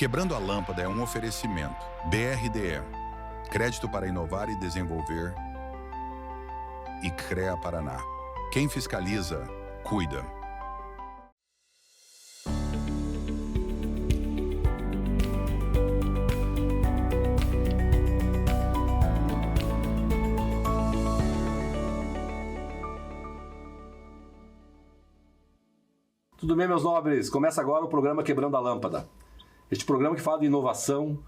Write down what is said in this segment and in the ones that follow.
Quebrando a Lâmpada é um oferecimento. BRDE, Crédito para Inovar e Desenvolver, e CREA Paraná. Quem fiscaliza, cuida. Tudo bem, meus nobres? Começa agora o programa Quebrando a Lâmpada. Este programa que fala de inovação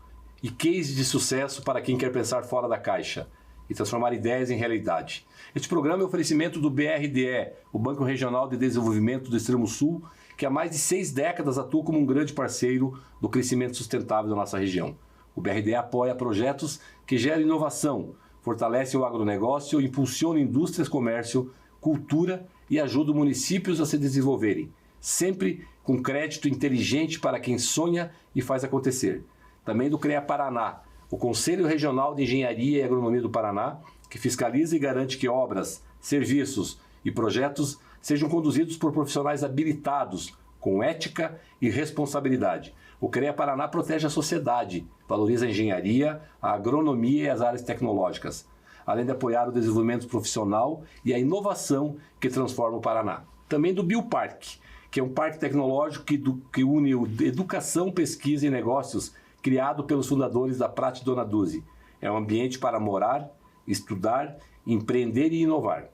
e case de sucesso para quem quer pensar fora da caixa e transformar ideias em realidade. Este programa é um oferecimento do BRDE, o Banco Regional de Desenvolvimento do Extremo Sul, que há mais de 6 décadas atua como um grande parceiro do crescimento sustentável da nossa região. O BRDE apoia projetos que geram inovação, fortalece o agronegócio, impulsiona indústrias, comércio, cultura e ajuda municípios a se desenvolverem, sempre com crédito inteligente para quem sonha e faz acontecer. Também do CREA Paraná, o Conselho Regional de Engenharia e Agronomia do Paraná, que fiscaliza e garante que obras, serviços e projetos sejam conduzidos por profissionais habilitados, com ética e responsabilidade. O CREA Paraná protege a sociedade, valoriza a engenharia, a agronomia e as áreas tecnológicas, além de apoiar o desenvolvimento profissional e a inovação que transforma o Paraná. Também do Bioparque, que é um parque tecnológico que une educação, pesquisa e negócios, criado pelos fundadores da Prat Dona Duzi. É um ambiente para morar, estudar, empreender e inovar.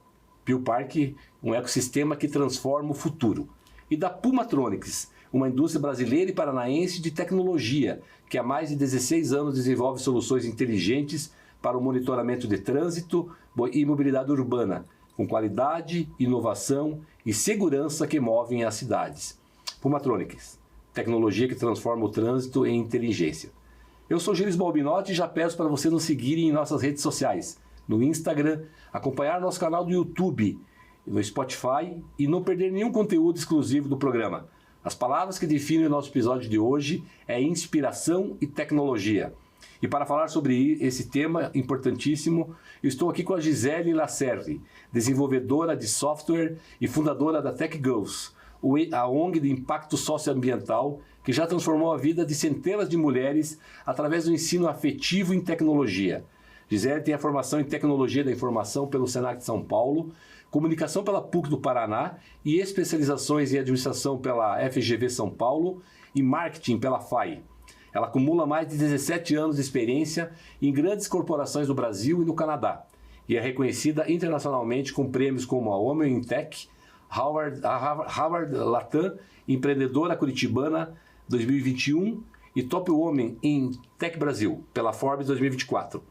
Bioparque, um ecossistema que transforma o futuro. E da Pumatronics, uma indústria brasileira e paranaense de tecnologia, que há mais de 16 anos desenvolve soluções inteligentes para o monitoramento de trânsito e mobilidade urbana, com qualidade, inovação e segurança que movem as cidades. Pumatronics, tecnologia que transforma o trânsito em inteligência. Eu sou Gilles Balbinotti e já peço para você nos seguir em nossas redes sociais, no Instagram, acompanhar nosso canal do YouTube, no Spotify e não perder nenhum conteúdo exclusivo do programa. As palavras que definem o nosso episódio de hoje é inspiração e tecnologia. E para falar sobre esse tema importantíssimo, eu estou aqui com a Gisele Lacerre, desenvolvedora de software e fundadora da TechGirls, a ONG de impacto socioambiental que já transformou a vida de centenas de mulheres através do ensino afetivo em tecnologia. Gisele tem a formação em Tecnologia da Informação pelo Senac de São Paulo, Comunicação pela PUC do Paraná e especializações em Administração pela FGV São Paulo e Marketing pela FAI. Ela acumula mais de 17 anos de experiência em grandes corporações do Brasil e no Canadá e é reconhecida internacionalmente com prêmios como a Women in Tech, Harvard Latam, Empreendedora Curitibana 2021 e Top Woman in Tech Brasil, pela Forbes 2024.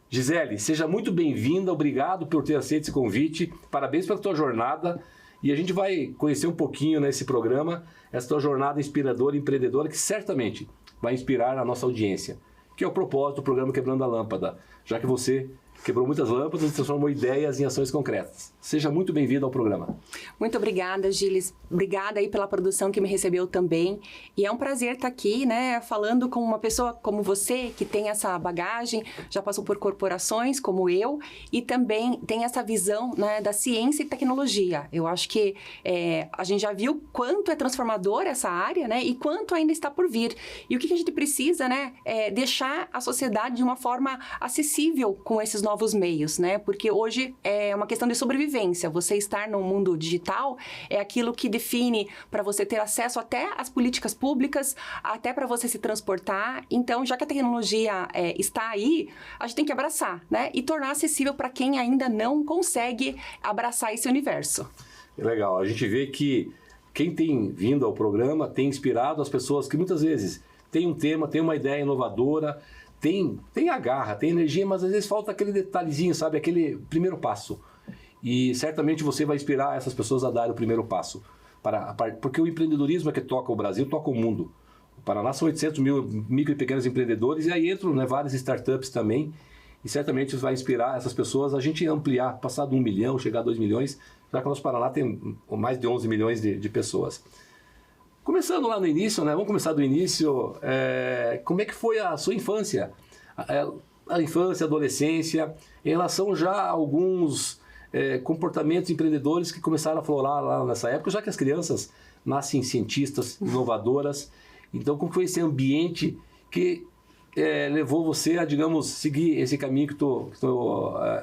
Gisele, seja muito bem-vinda, obrigado por ter aceito esse convite, parabéns pela tua jornada e a gente vai conhecer um pouquinho nesse programa essa tua jornada inspiradora e empreendedora que certamente vai inspirar a nossa audiência, que é o propósito do programa Quebrando a Lâmpada, já que você quebrou muitas lâmpadas e transformou ideias em ações concretas. Seja muito bem-vindo ao programa. Muito obrigada, Gilles. Obrigada aí pela produção que me recebeu também. E é um prazer estar aqui, né, falando com uma pessoa como você, que tem essa bagagem, já passou por corporações como eu, e também tem essa visão, né, da ciência e tecnologia. Eu acho que a gente já viu quanto é transformadora essa área, né, e quanto ainda está por vir. E o que a gente precisa, né, é deixar a sociedade de uma forma acessível com esses novos meios, né? Porque hoje é uma questão de sobrevivência. Você estar no mundo digital é aquilo que define para você ter acesso até às políticas públicas, até para você se transportar. Então, já que a tecnologia está aí, a gente tem que abraçar, né? E tornar acessível para quem ainda não consegue abraçar esse universo. Legal. A gente vê que quem tem vindo ao programa tem inspirado as pessoas que muitas vezes têm um tema, têm uma ideia inovadora, tem a garra, tem energia, mas às vezes falta aquele detalhezinho, sabe? Aquele primeiro passo. E certamente você vai inspirar essas pessoas a dar o primeiro passo. Porque o empreendedorismo é que toca o Brasil, toca o mundo. O Paraná são 800 mil micro e pequenos empreendedores e aí entram, né, várias startups também. E certamente vai inspirar essas pessoas a gente ampliar, passar de 1 milhão, chegar a 2 milhões, já que o nosso Paraná tem mais de 11 milhões de pessoas. Começando lá no início, né? Vamos começar do início. Como é que foi a sua infância? A infância, a adolescência, em relação já a alguns comportamentos empreendedores que começaram a florar lá nessa época, já que as crianças nascem cientistas, inovadoras, Então, como foi esse ambiente que levou você a, digamos, seguir esse caminho que tu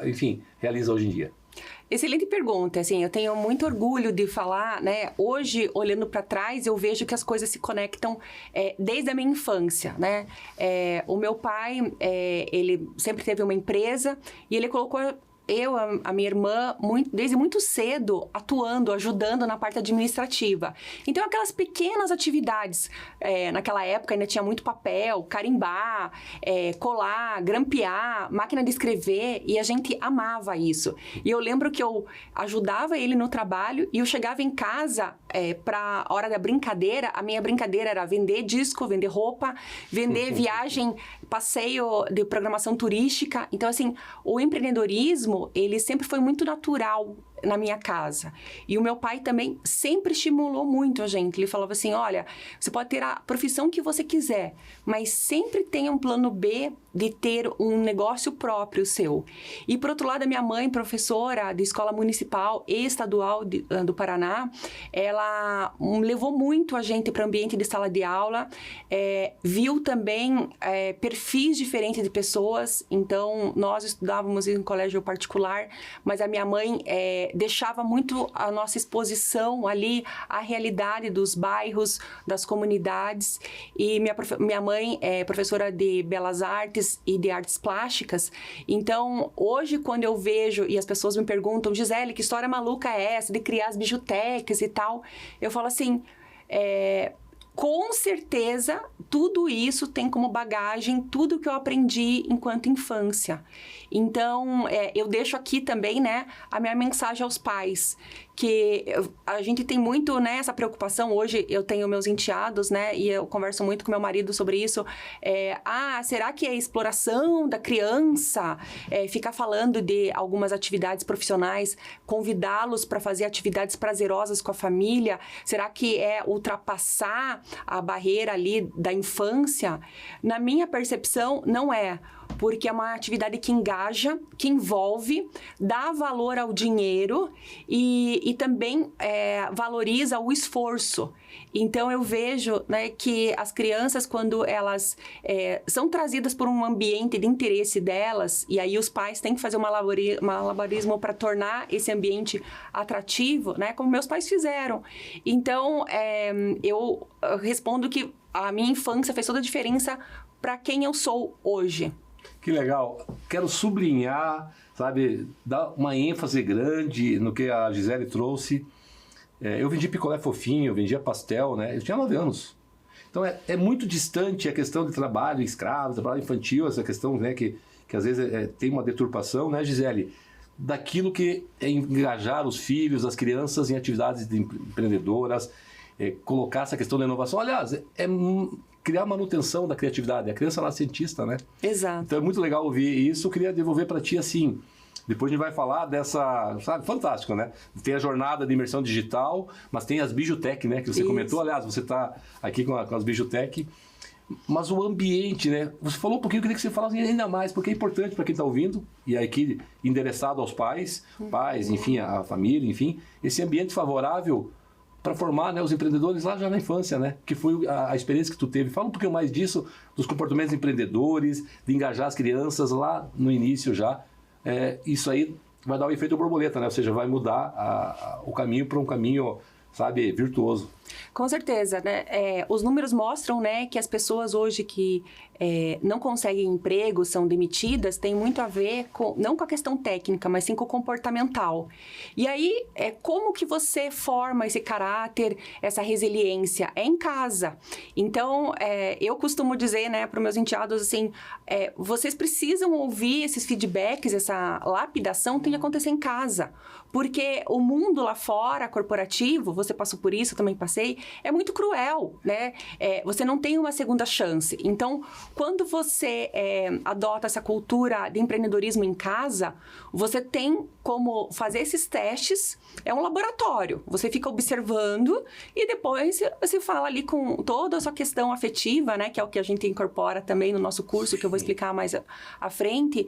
enfim, realiza hoje em dia? Excelente pergunta, assim, eu tenho muito orgulho de falar, né, hoje, olhando para trás, eu vejo que as coisas se conectam desde a minha infância, né, o meu pai, ele sempre teve uma empresa e ele colocou a minha irmã, desde muito cedo, atuando, ajudando na parte administrativa. Então, aquelas pequenas atividades, naquela época ainda tinha muito papel, carimbar, colar, grampear, máquina de escrever, e a gente amava isso. E eu lembro que eu ajudava ele no trabalho e eu chegava em casa para a hora da brincadeira. A minha brincadeira era vender disco, vender roupa, vender viagem, passeio de programação turística. Então, assim, o empreendedorismo, ele sempre foi muito natural na minha casa. E o meu pai também sempre estimulou muito a gente. Ele falava assim, olha, você pode ter a profissão que você quiser, mas sempre tenha um plano B de ter um negócio próprio seu. E, por outro lado, a minha mãe, professora de escola municipal e estadual do Paraná, ela levou muito a gente para o ambiente de sala de aula, viu também perfis diferentes de pessoas. Então, nós estudávamos em colégio particular, mas a minha mãe deixava muito a nossa exposição ali à realidade dos bairros, das comunidades. E minha mãe é professora de Belas Artes e de Artes Plásticas. Então, hoje, quando eu vejo e as pessoas me perguntam, Gisele, que história maluca é essa de criar as bijutecas e tal? Eu falo assim, com certeza, tudo isso tem como bagagem tudo que eu aprendi enquanto infância. Então, eu deixo aqui também, né, a minha mensagem aos pais, que a gente tem muito, né, essa preocupação. Hoje eu tenho meus enteados, né, e eu converso muito com meu marido sobre isso. Será que é exploração da criança? Ficar falando de algumas atividades profissionais, convidá-los para fazer atividades prazerosas com a família? Será que é ultrapassar a barreira ali da infância? Na minha percepção, não é. Porque é uma atividade que engaja, que envolve, dá valor ao dinheiro e também valoriza o esforço. Então, eu vejo, né, que as crianças, quando elas são trazidas por um ambiente de interesse delas, e aí os pais têm que fazer um malabarismo para tornar esse ambiente atrativo, né, como meus pais fizeram. Então, eu respondo que a minha infância fez toda a diferença para quem eu sou hoje. Que legal. Quero sublinhar, sabe, dar uma ênfase grande no que a Gisele trouxe. Eu vendi picolé fofinho, eu vendia pastel, né? Eu tinha 9 anos. Então, é muito distante a questão de trabalho escravo, trabalho infantil, essa questão, né, que às vezes tem uma deturpação, né, Gisele? Daquilo que é engajar os filhos, as crianças em atividades empreendedoras, colocar essa questão da inovação. Aliás, criar manutenção da criatividade. A criança ela é cientista, né? Exato. Então é muito legal ouvir isso. Eu queria devolver para ti assim. Depois a gente vai falar dessa, sabe, fantástico, né? Tem a jornada de imersão digital, mas tem as bijutec, né? Que você comentou. Aliás, você está aqui com as bijutec. Mas o ambiente, né? Você falou um pouquinho, eu queria que você falasse ainda mais, porque é importante para quem está ouvindo, e aqui endereçado aos pais, enfim, a família, enfim, esse ambiente favorável para formar, né, os empreendedores lá já na infância, né? Que foi a experiência que tu teve. Fala um pouquinho mais disso, dos comportamentos empreendedores, de engajar as crianças lá no início já. Isso aí vai dar o efeito borboleta, né? Ou seja, vai mudar o caminho para um caminho, sabe, virtuoso. Com certeza, né? Os números mostram, né, que as pessoas hoje que não conseguem emprego, são demitidas, tem muito a ver não com a questão técnica, mas sim com o comportamental. E aí, como que você forma esse caráter, essa resiliência? É em casa. Então, eu costumo dizer, né, para os meus enteados, assim, vocês precisam ouvir esses feedbacks, essa lapidação tem que acontecer em casa. Porque o mundo lá fora, corporativo, você passou por isso, eu também passei, é muito cruel, né? Você não tem uma segunda chance. Então, quando você adota essa cultura de empreendedorismo em casa, você tem como fazer esses testes, é um laboratório. Você fica observando e depois você fala ali com toda a sua questão afetiva, né? Que é o que a gente incorpora também no nosso curso, que eu vou explicar mais à frente.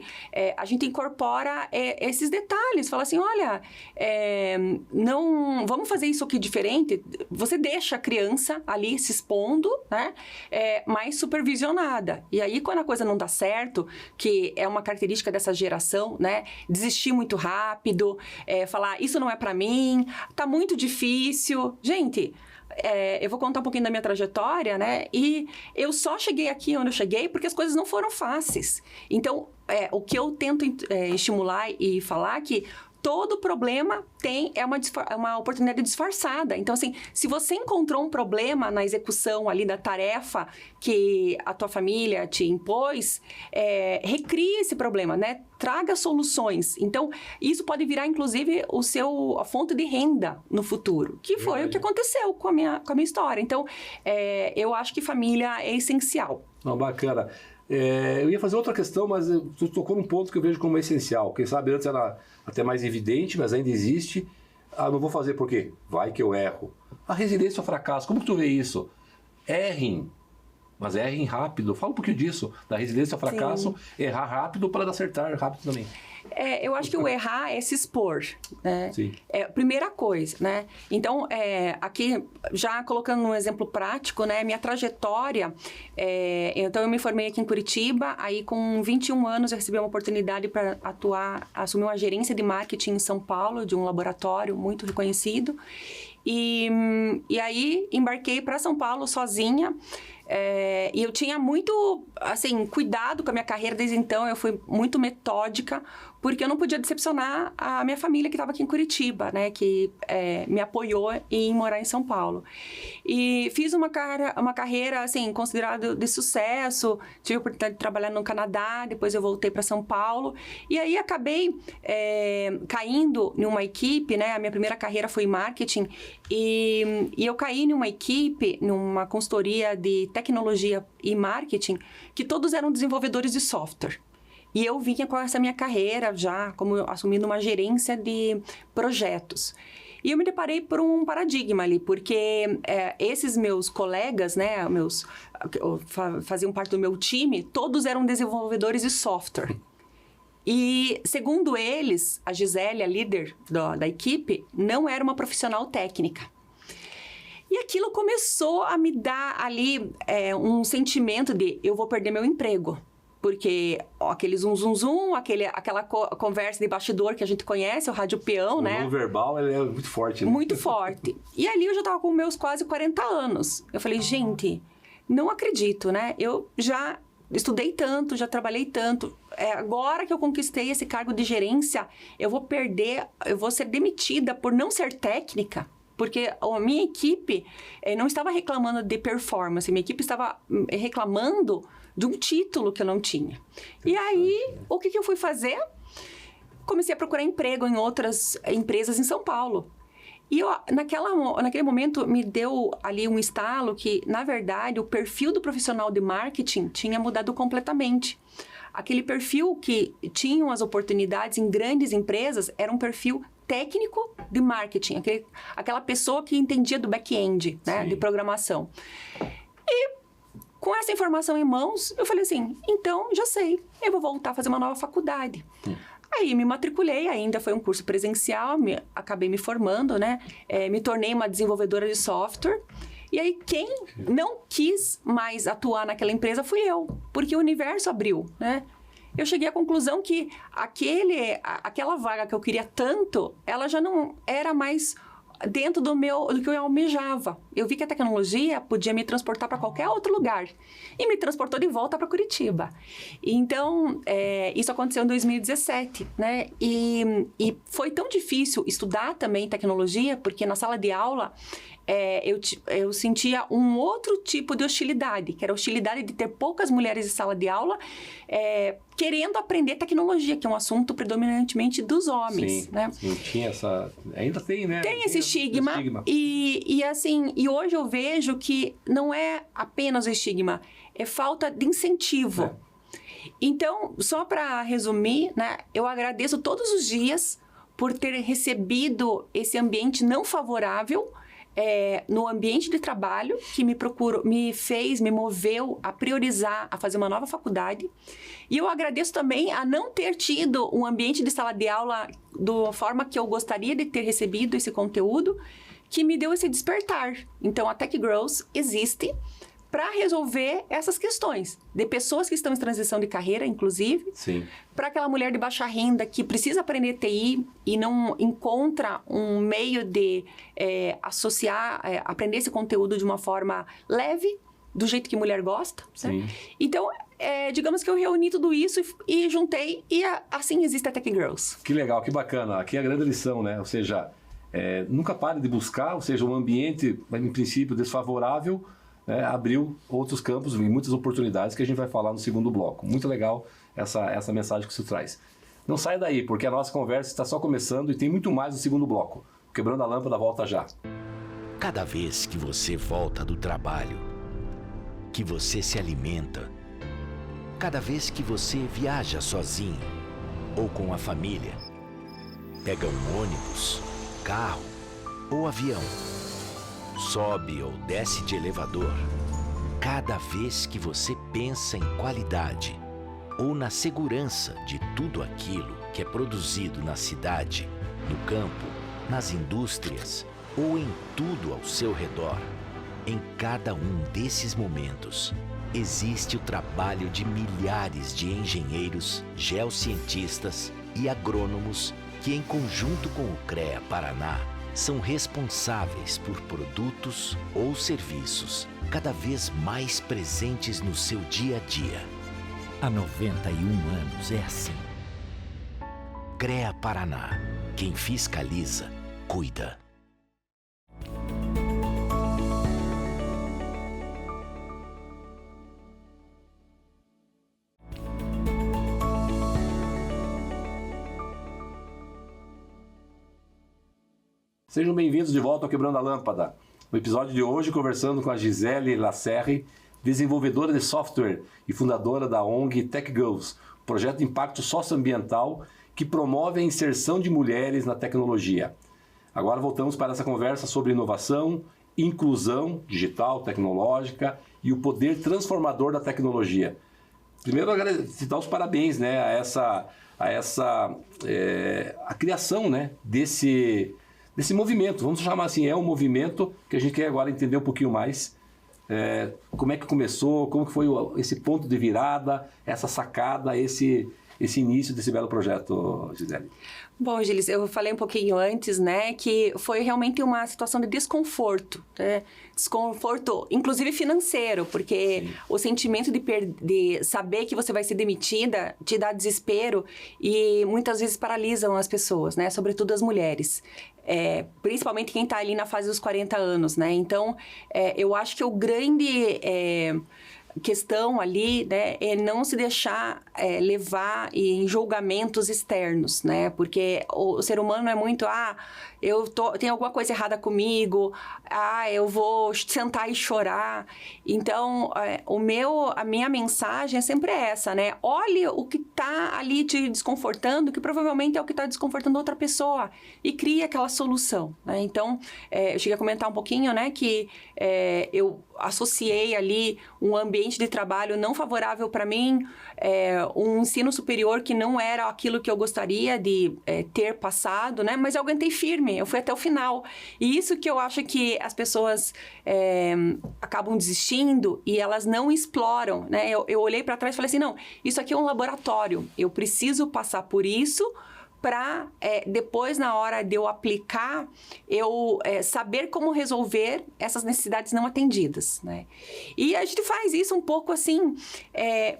A gente incorpora esses detalhes. Fala assim, olha, não, vamos fazer isso aqui diferente? Você você deixa a criança ali se expondo, né? Mais supervisionada. E aí, quando a coisa não dá certo, que é uma característica dessa geração, né? Desistir muito rápido, falar, isso não é pra mim, tá muito difícil. Gente, eu vou contar um pouquinho da minha trajetória, né? E eu só cheguei aqui onde eu cheguei porque as coisas não foram fáceis. Então, o que eu tento estimular e falar que todo problema é uma oportunidade disfarçada. Então, assim, se você encontrou um problema na execução ali da tarefa que a tua família te impôs, recrie esse problema, né? Traga soluções. Então, isso pode virar, inclusive, a fonte de renda no futuro, que foi o que aconteceu com a minha história. Então, eu acho que família é essencial. Não, bacana. Eu ia fazer outra questão, mas tu tocou num ponto que eu vejo como essencial. Quem sabe antes era até mais evidente, mas ainda existe. Não vou fazer por quê? Vai que eu erro. A resiliência ao fracasso, como que tu vê isso? Errem, mas errem rápido. Fala um pouquinho disso, da resiliência ao fracasso. Sim. Errar rápido para acertar rápido também. Eu acho que o errar é se expor, né? Sim. Primeira coisa, né? Então, aqui, já colocando um exemplo prático, né? Minha trajetória, então eu me formei aqui em Curitiba, aí com 21 anos eu recebi uma oportunidade para assumir uma gerência de marketing em São Paulo, de um laboratório muito reconhecido. E aí, embarquei para São Paulo sozinha. E eu tinha muito, assim, cuidado com a minha carreira desde então. Eu fui muito metódica, porque eu não podia decepcionar a minha família que estava aqui em Curitiba, né? Que me apoiou em morar em São Paulo. E fiz uma carreira, assim, considerada de sucesso. Tive a oportunidade de trabalhar no Canadá, depois eu voltei para São Paulo. E aí acabei caindo em uma equipe, né? A minha primeira carreira foi em marketing. E eu caí em uma equipe, numa consultoria de tecnologia e marketing, que todos eram desenvolvedores de software. E eu vinha com essa minha carreira já, como assumindo uma gerência de projetos. E eu me deparei por um paradigma ali, porque esses meus colegas, né, faziam parte do meu time, todos eram desenvolvedores de software. E, segundo eles, a Gisele, a líder da equipe, não era uma profissional técnica. E aquilo começou a me dar ali um sentimento de eu vou perder meu emprego. Porque aquele zum, zum, zum, aquela conversa de bastidor que a gente conhece, o rádio peão, né? O verbal é muito forte. Né? Muito forte. E ali eu já estava com meus quase 40 anos. Eu falei, gente, não acredito, né? Eu já estudei tanto, já trabalhei tanto. Agora que eu conquistei esse cargo de gerência, eu vou ser demitida por não ser técnica. Porque a minha equipe não estava reclamando de performance, minha equipe estava reclamando de um título que eu não tinha. E aí, o que eu fui fazer? Comecei a procurar emprego em outras empresas em São Paulo. E naquele momento me deu ali um estalo que, na verdade, o perfil do profissional de marketing tinha mudado completamente. Aquele perfil que tinham as oportunidades em grandes empresas era um perfil técnico de marketing, aquela pessoa que entendia do back-end, né, de programação. E com essa informação em mãos, eu falei assim, então já sei, eu vou voltar a fazer uma nova faculdade. Aí me matriculei, ainda foi um curso presencial, acabei me formando, né, me tornei uma desenvolvedora de software. E aí quem não quis mais atuar naquela empresa fui eu, porque o universo abriu, né? Eu cheguei à conclusão que aquela vaga que eu queria tanto, ela já não era mais dentro do que eu almejava. Eu vi que a tecnologia podia me transportar para qualquer outro lugar. E me transportou de volta para Curitiba. Então, isso aconteceu em 2017, né? E foi tão difícil estudar também tecnologia, porque na sala de aula eu sentia um outro tipo de hostilidade, que era a hostilidade de ter poucas mulheres em sala de aula querendo aprender tecnologia, que é um assunto predominantemente dos homens. Sim, né? Sim, tinha essa... Ainda tem, né? Tem esse estigma. E hoje eu vejo que não é apenas o estigma, é falta de incentivo. Então, só para resumir, né, eu agradeço todos os dias por ter recebido esse ambiente não favorável no ambiente de trabalho, que me moveu a priorizar, a fazer uma nova faculdade. E eu agradeço também a não ter tido um ambiente de sala de aula da forma que eu gostaria de ter recebido esse conteúdo, que me deu esse despertar. Então, a Tech Girls existe para resolver essas questões de pessoas que estão em transição de carreira, inclusive, para aquela mulher de baixa renda que precisa aprender TI e não encontra um meio de associar, aprender esse conteúdo de uma forma leve, do jeito que mulher gosta. Né? Então, digamos que eu reuni tudo isso e juntei, e assim existe a Tech Girls. Que legal, que bacana. Aqui é a grande lição, né? Ou seja, nunca pare de buscar, ou seja, um ambiente, em princípio, desfavorável, abriu outros campos e muitas oportunidades que a gente vai falar no segundo bloco. Muito legal essa mensagem que você traz. Não saia daí, porque a nossa conversa está só começando e tem muito mais no segundo bloco. Quebrando a Lâmpada volta já. Cada vez que você volta do trabalho, que você se alimenta, cada vez que você viaja sozinho ou com a família, pega um ônibus, carro ou avião, sobe ou desce de elevador, cada vez que você pensa em qualidade ou na segurança de tudo aquilo que é produzido na cidade, no campo, nas indústrias ou em tudo ao seu redor, em cada um desses momentos, existe o trabalho de milhares de engenheiros, geocientistas e agrônomos que, em conjunto com o CREA Paraná, são responsáveis por produtos ou serviços cada vez mais presentes no seu dia a dia. Há 91 anos é assim. CREA Paraná. Quem fiscaliza, cuida. Sejam bem-vindos de volta ao Quebrando a Lâmpada. No episódio de hoje, conversando com a Gisele Lacerre, desenvolvedora de software e fundadora da ONG Tech Girls, projeto de impacto socioambiental que promove a inserção de mulheres na tecnologia. Agora voltamos para essa conversa sobre inovação, inclusão digital, tecnológica e o poder transformador da tecnologia. Primeiro, te dar os parabéns, né, a criação, né, desse movimento. Vamos chamar assim, é um movimento que a gente quer agora entender um pouquinho mais. Como é que começou, como que foi esse ponto de virada, essa sacada, esse início desse belo projeto, Gisele? Bom, Giles, eu falei um pouquinho antes, né, que foi realmente uma situação de desconforto, né? Desconforto, inclusive financeiro, porque o sentimento de saber que você vai ser demitida te dá desespero e muitas vezes paralisam as pessoas, né, sobretudo as mulheres. Principalmente quem está ali na fase dos 40 anos, né? Então, eu acho que o grande questão ali, né, é não se deixar levar em julgamentos externos, né? Porque o ser humano é muito, tem alguma coisa errada comigo, eu vou sentar e chorar. Então, a minha mensagem é sempre essa, né? Olhe o que está ali te desconfortando, que provavelmente é o que está desconfortando outra pessoa, e crie aquela solução, né? Então, eu cheguei a comentar um pouquinho, né, que eu associei ali um ambiente de trabalho não favorável para mim, um ensino superior que não era aquilo que eu gostaria de ter passado, né? Mas eu aguentei firme, eu fui até o final. E isso que eu acho que as pessoas acabam desistindo e elas não exploram, né? Eu olhei para trás e falei assim, não, isso aqui é um laboratório, eu preciso passar por isso para depois, na hora de eu aplicar, eu saber como resolver essas necessidades não atendidas, né? E a gente faz isso um pouco assim,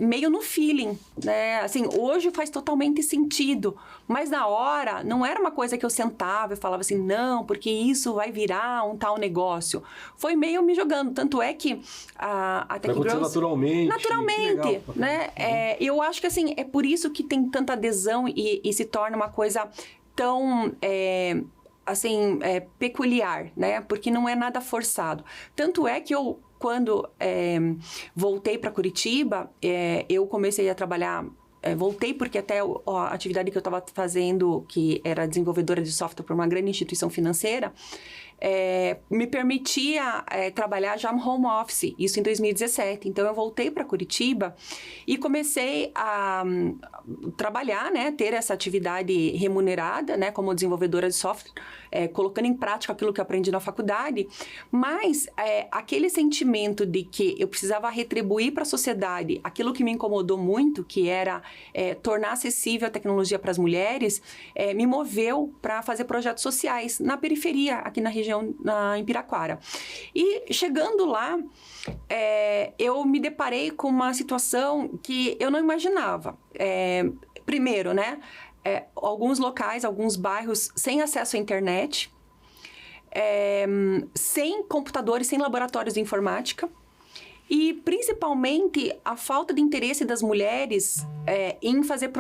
meio no feeling, né? Assim, hoje faz totalmente sentido, mas na hora não era uma coisa que eu sentava e falava assim, não, porque isso vai virar um tal negócio. Foi meio me jogando, tanto é que a Tech Girls... Naturalmente, né? Eu acho que assim, é por isso que tem tanta adesão e se torna uma coisa tão, peculiar, né? Porque não é nada forçado. Tanto é que eu, quando voltei para Curitiba, eu comecei a trabalhar, voltei porque até a atividade que eu estava fazendo, que era desenvolvedora de software para uma grande instituição financeira, me permitia trabalhar já no home office, isso em 2017. Então, eu voltei para Curitiba e comecei a trabalhar, né, ter essa atividade remunerada, né, como desenvolvedora de software, colocando em prática aquilo que eu aprendi na faculdade, mas aquele sentimento de que eu precisava retribuir para a sociedade aquilo que me incomodou muito, que era tornar acessível a tecnologia para as mulheres, me moveu para fazer projetos sociais na periferia, aqui na região, em Piraquara. E chegando lá, eu me deparei com uma situação que eu não imaginava. Primeiro, né? Alguns locais, alguns bairros sem acesso à internet, sem computadores, sem laboratórios de informática. E, principalmente, a falta de interesse das mulheres em fazer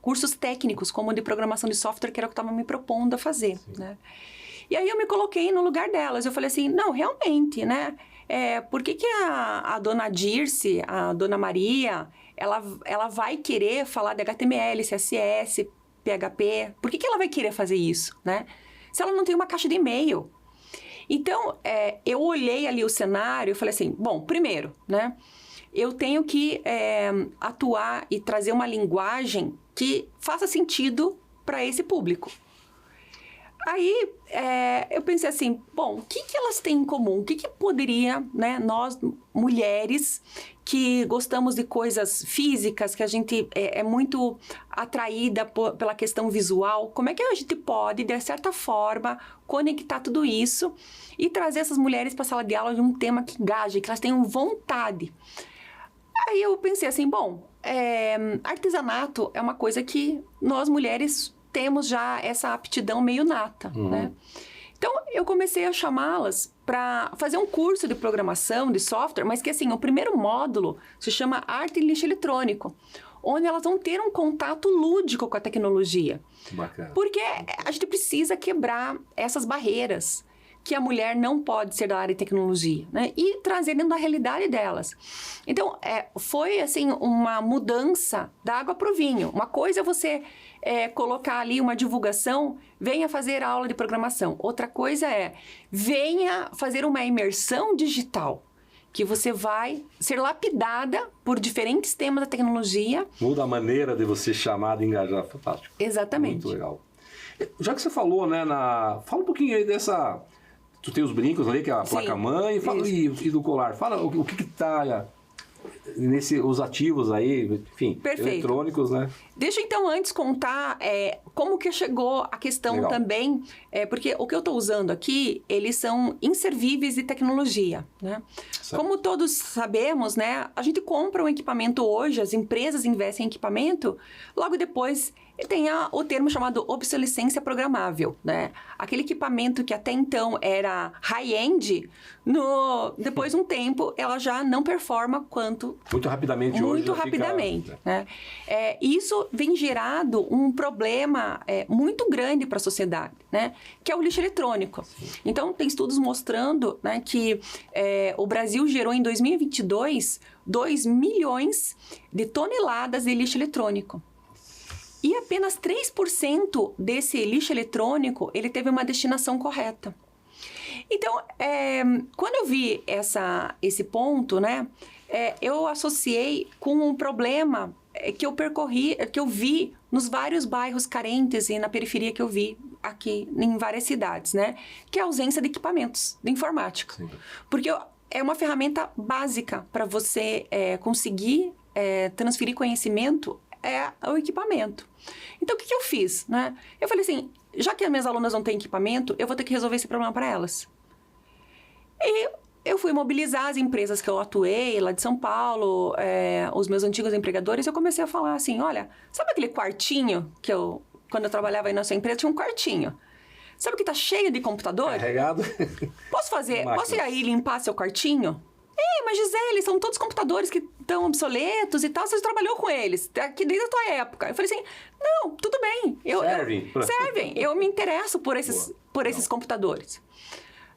cursos técnicos, como de programação de software, que era o que eu estava me propondo a fazer, né? E aí eu me coloquei no lugar delas. Eu falei assim, não, realmente, né? Por que a dona Dirce, a dona Maria, ela vai querer falar de HTML, CSS, PHP? Por que ela vai querer fazer isso, né? Se ela não tem uma caixa de e-mail. Então, eu olhei ali o cenário e falei assim, bom, primeiro, né? Eu tenho que atuar e trazer uma linguagem que faça sentido para esse público. Aí, eu pensei assim, bom, o que elas têm em comum? O que poderia, né, nós, mulheres, que gostamos de coisas físicas, que a gente é muito atraída pela questão visual, como é que a gente pode, de certa forma, conectar tudo isso e trazer essas mulheres para a sala de aula de um tema que engaje, que elas tenham vontade? Aí eu pensei assim, bom, artesanato é uma coisa que nós, mulheres, temos já essa aptidão meio nata, né? Então, eu comecei a chamá-las para fazer um curso de programação, de software, mas que, assim, o primeiro módulo se chama Arte e Lixo Eletrônico, onde elas vão ter um contato lúdico com a tecnologia. Bacana. Porque a gente precisa quebrar essas barreiras que a mulher não pode ser da área de tecnologia, né? E trazer dentro da realidade delas. Então, foi, assim, uma mudança da água para o vinho. Uma coisa é você colocar ali uma divulgação, venha fazer a aula de programação. Outra coisa venha fazer uma imersão digital, que você vai ser lapidada por diferentes temas da tecnologia. Muda a maneira de você chamar, de engajar. Fantástico. Exatamente. Muito legal. Já que você falou, né, fala um pouquinho aí dessa... Tu tem os brincos ali, que é a placa-mãe, e do colar. Fala o que está os ativos aí, enfim, perfeito, eletrônicos, né? Deixa eu, então, antes contar como que chegou a questão legal. Também, porque o que eu estou usando aqui, eles são inservíveis de tecnologia, né? Certo. Como todos sabemos, né, a gente compra um equipamento hoje, as empresas investem em equipamento, logo depois tem o termo chamado obsolescência programável, né? Aquele equipamento que até então era high-end, depois de um tempo, ela já não performa quanto... Muito rapidamente hoje. Muito rapidamente, né? Isso vem gerado um problema muito grande para a sociedade, né? Que é o lixo eletrônico. Sim. Então, tem estudos mostrando, né, que o Brasil gerou em 2022 2 milhões de toneladas de lixo eletrônico. E apenas 3% desse lixo eletrônico, ele teve uma destinação correta. Então, quando eu vi esse ponto, né, eu associei com um problema que eu vi nos vários bairros carentes e na periferia que eu vi aqui em várias cidades, né, que é a ausência de equipamentos de informática. Sim. Porque é uma ferramenta básica para você conseguir transferir conhecimento, o equipamento. Então, o que eu fiz, né? Eu falei assim, já que as minhas alunas não têm equipamento, eu vou ter que resolver esse problema para elas. E eu fui mobilizar as empresas que eu atuei lá de São Paulo, os meus antigos empregadores, eu comecei a falar assim, olha, sabe aquele quartinho que quando eu trabalhava aí na sua empresa, tinha um quartinho. Sabe que tá cheio de computador? Carregado. Posso ir aí limpar seu quartinho? Mas Gisele, são todos computadores que estão obsoletos e tal, você trabalhou com eles, aqui desde a tua época. Eu falei assim, não, tudo bem. Servem. Eu me interesso por esses computadores.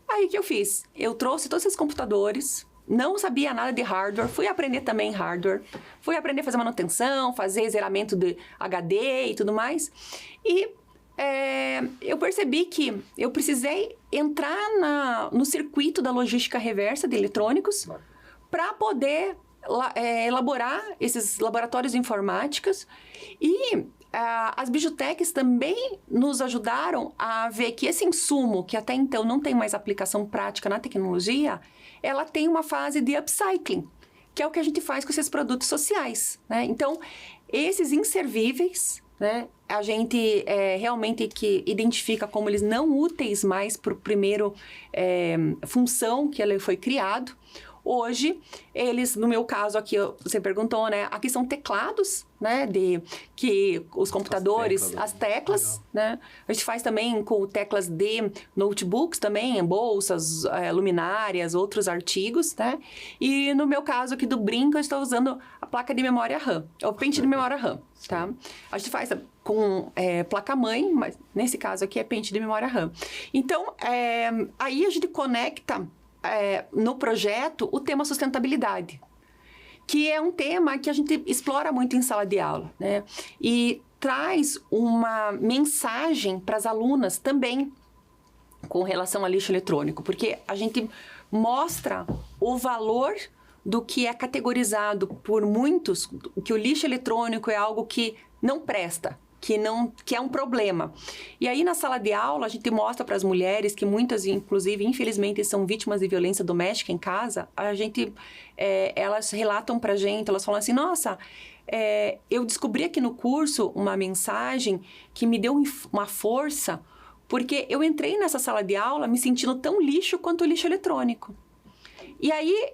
Aí, o que eu fiz? Eu trouxe todos esses computadores, não sabia nada de hardware, fui aprender também hardware, fui aprender a fazer manutenção, fazer zeramento de HD e tudo mais. E eu percebi que eu precisei entrar no circuito da logística reversa de eletrônicos para poder elaborar esses laboratórios de informáticas e as bijutecs também nos ajudaram a ver que esse insumo, que até então não tem mais aplicação prática na tecnologia, ela tem uma fase de upcycling, que é o que a gente faz com esses produtos sociais, né? Então, esses inservíveis, né, a gente realmente que identifica como eles não úteis mais para o primeiro função que ele foi criado. Hoje, eles, no meu caso aqui, você perguntou, né? Aqui são teclados, né? Que os computadores, as teclas, né? A gente faz também com teclas de notebooks também, bolsas, luminárias, outros artigos, né? E no meu caso aqui do brinco, eu estou usando a placa de memória RAM, o pente de memória RAM, tá? A gente faz com placa-mãe, mas nesse caso aqui é pente de memória RAM. Então, aí a gente conecta no projeto o tema sustentabilidade, que é um tema que a gente explora muito em sala de aula, né? E traz uma mensagem para as alunas também com relação a lixo eletrônico, porque a gente mostra o valor do que é categorizado por muitos, que o lixo eletrônico é algo que não presta, que é um problema. E aí, na sala de aula, a gente mostra para as mulheres que muitas, inclusive, infelizmente, são vítimas de violência doméstica em casa. Elas relatam para a gente, elas falam assim, nossa, eu descobri aqui no curso uma mensagem que me deu uma força, porque eu entrei nessa sala de aula me sentindo tão lixo quanto o lixo eletrônico. E aí,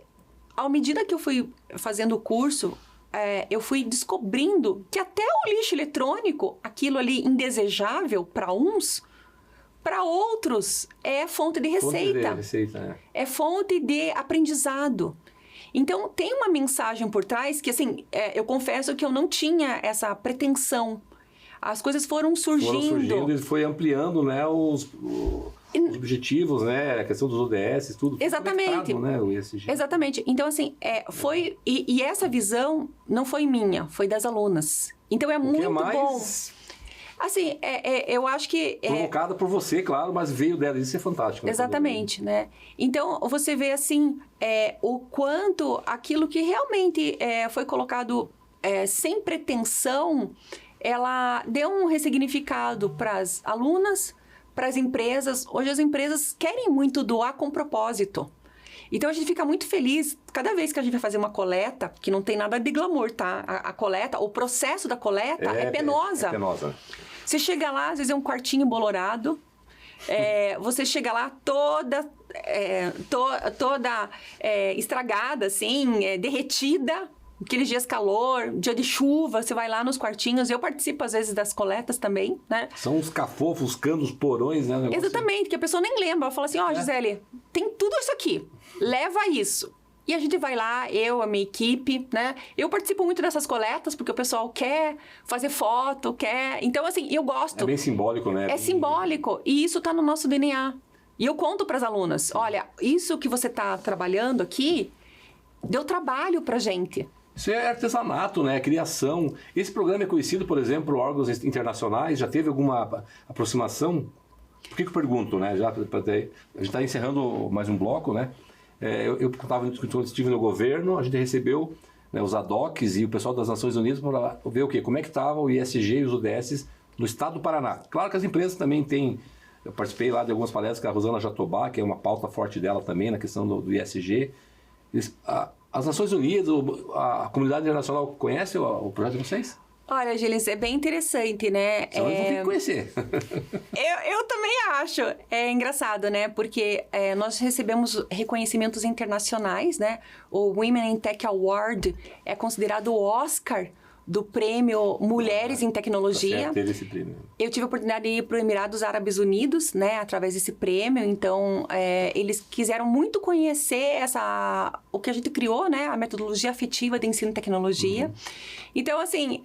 à medida que eu fui fazendo o curso, eu fui descobrindo que até o lixo eletrônico, aquilo ali indesejável para uns, para outros é fonte de receita. É fonte de aprendizado. Então, tem uma mensagem por trás que, assim, eu confesso que eu não tinha essa pretensão. As coisas foram surgindo. E foi ampliando, né, os objetivos, né, a questão dos ODS, tudo. Exatamente. Né, o ESG. Exatamente. Então, assim, foi... E essa visão não foi minha, foi das alunas. Então, é muito bom. Assim, eu acho que... Provocada por você, claro, mas veio dela. Isso é fantástico. Exatamente, né? Então, você vê, assim, o quanto aquilo que realmente foi colocado sem pretensão, ela deu um ressignificado para as alunas, para as empresas. Hoje as empresas querem muito doar com propósito. Então a gente fica muito feliz cada vez que a gente vai fazer uma coleta, que não tem nada de glamour, tá? A coleta, o processo da coleta é penosa. É penosa. Você chega lá, às vezes é um quartinho bolorado, você chega lá toda estragada, assim, derretida. Aqueles dias calor, dia de chuva, você vai lá nos quartinhos. Eu participo, às vezes, das coletas também, né? São os cafofos, os canos, os porões, né? Exatamente, que a pessoa nem lembra. Ela fala assim, Gisele, tem tudo isso aqui, leva isso. E a gente vai lá, a minha equipe, né? Eu participo muito dessas coletas, porque o pessoal quer fazer foto, quer... Então, assim, eu gosto. É bem simbólico, né? É simbólico, e isso tá no nosso DNA. E eu conto para as alunas, olha, isso que você tá trabalhando aqui, deu trabalho pra gente. Isso é artesanato, né? Criação. Esse programa é conhecido, por exemplo, por órgãos internacionais. Já teve alguma aproximação? Por que eu pergunto, né? A gente está encerrando mais um bloco, né? Quando estive no governo, a gente recebeu, né, os ADOCs e o pessoal das Nações Unidas para ver o quê? Como é que estava o ISG e os ODS no estado do Paraná. Claro que as empresas também têm... Eu participei lá de algumas palestras com a Rosana Jatobá, que é uma pauta forte dela também na questão do ISG. As Nações Unidas, a comunidade internacional conhece o projeto de vocês? Olha, Gilis, é bem interessante, né? Só eu vou ter que conhecer. Eu também acho. É engraçado, né? Porque nós recebemos reconhecimentos internacionais, né? O Women in Tech Award é considerado o Oscar do prêmio Mulheres em Tecnologia. Tá certo, teve esse prêmio. Eu tive a oportunidade de ir para os Emirados Árabes Unidos, né, através desse prêmio. Então, eles quiseram muito conhecer o que a gente criou, né, a metodologia afetiva de ensino e tecnologia. Então, assim,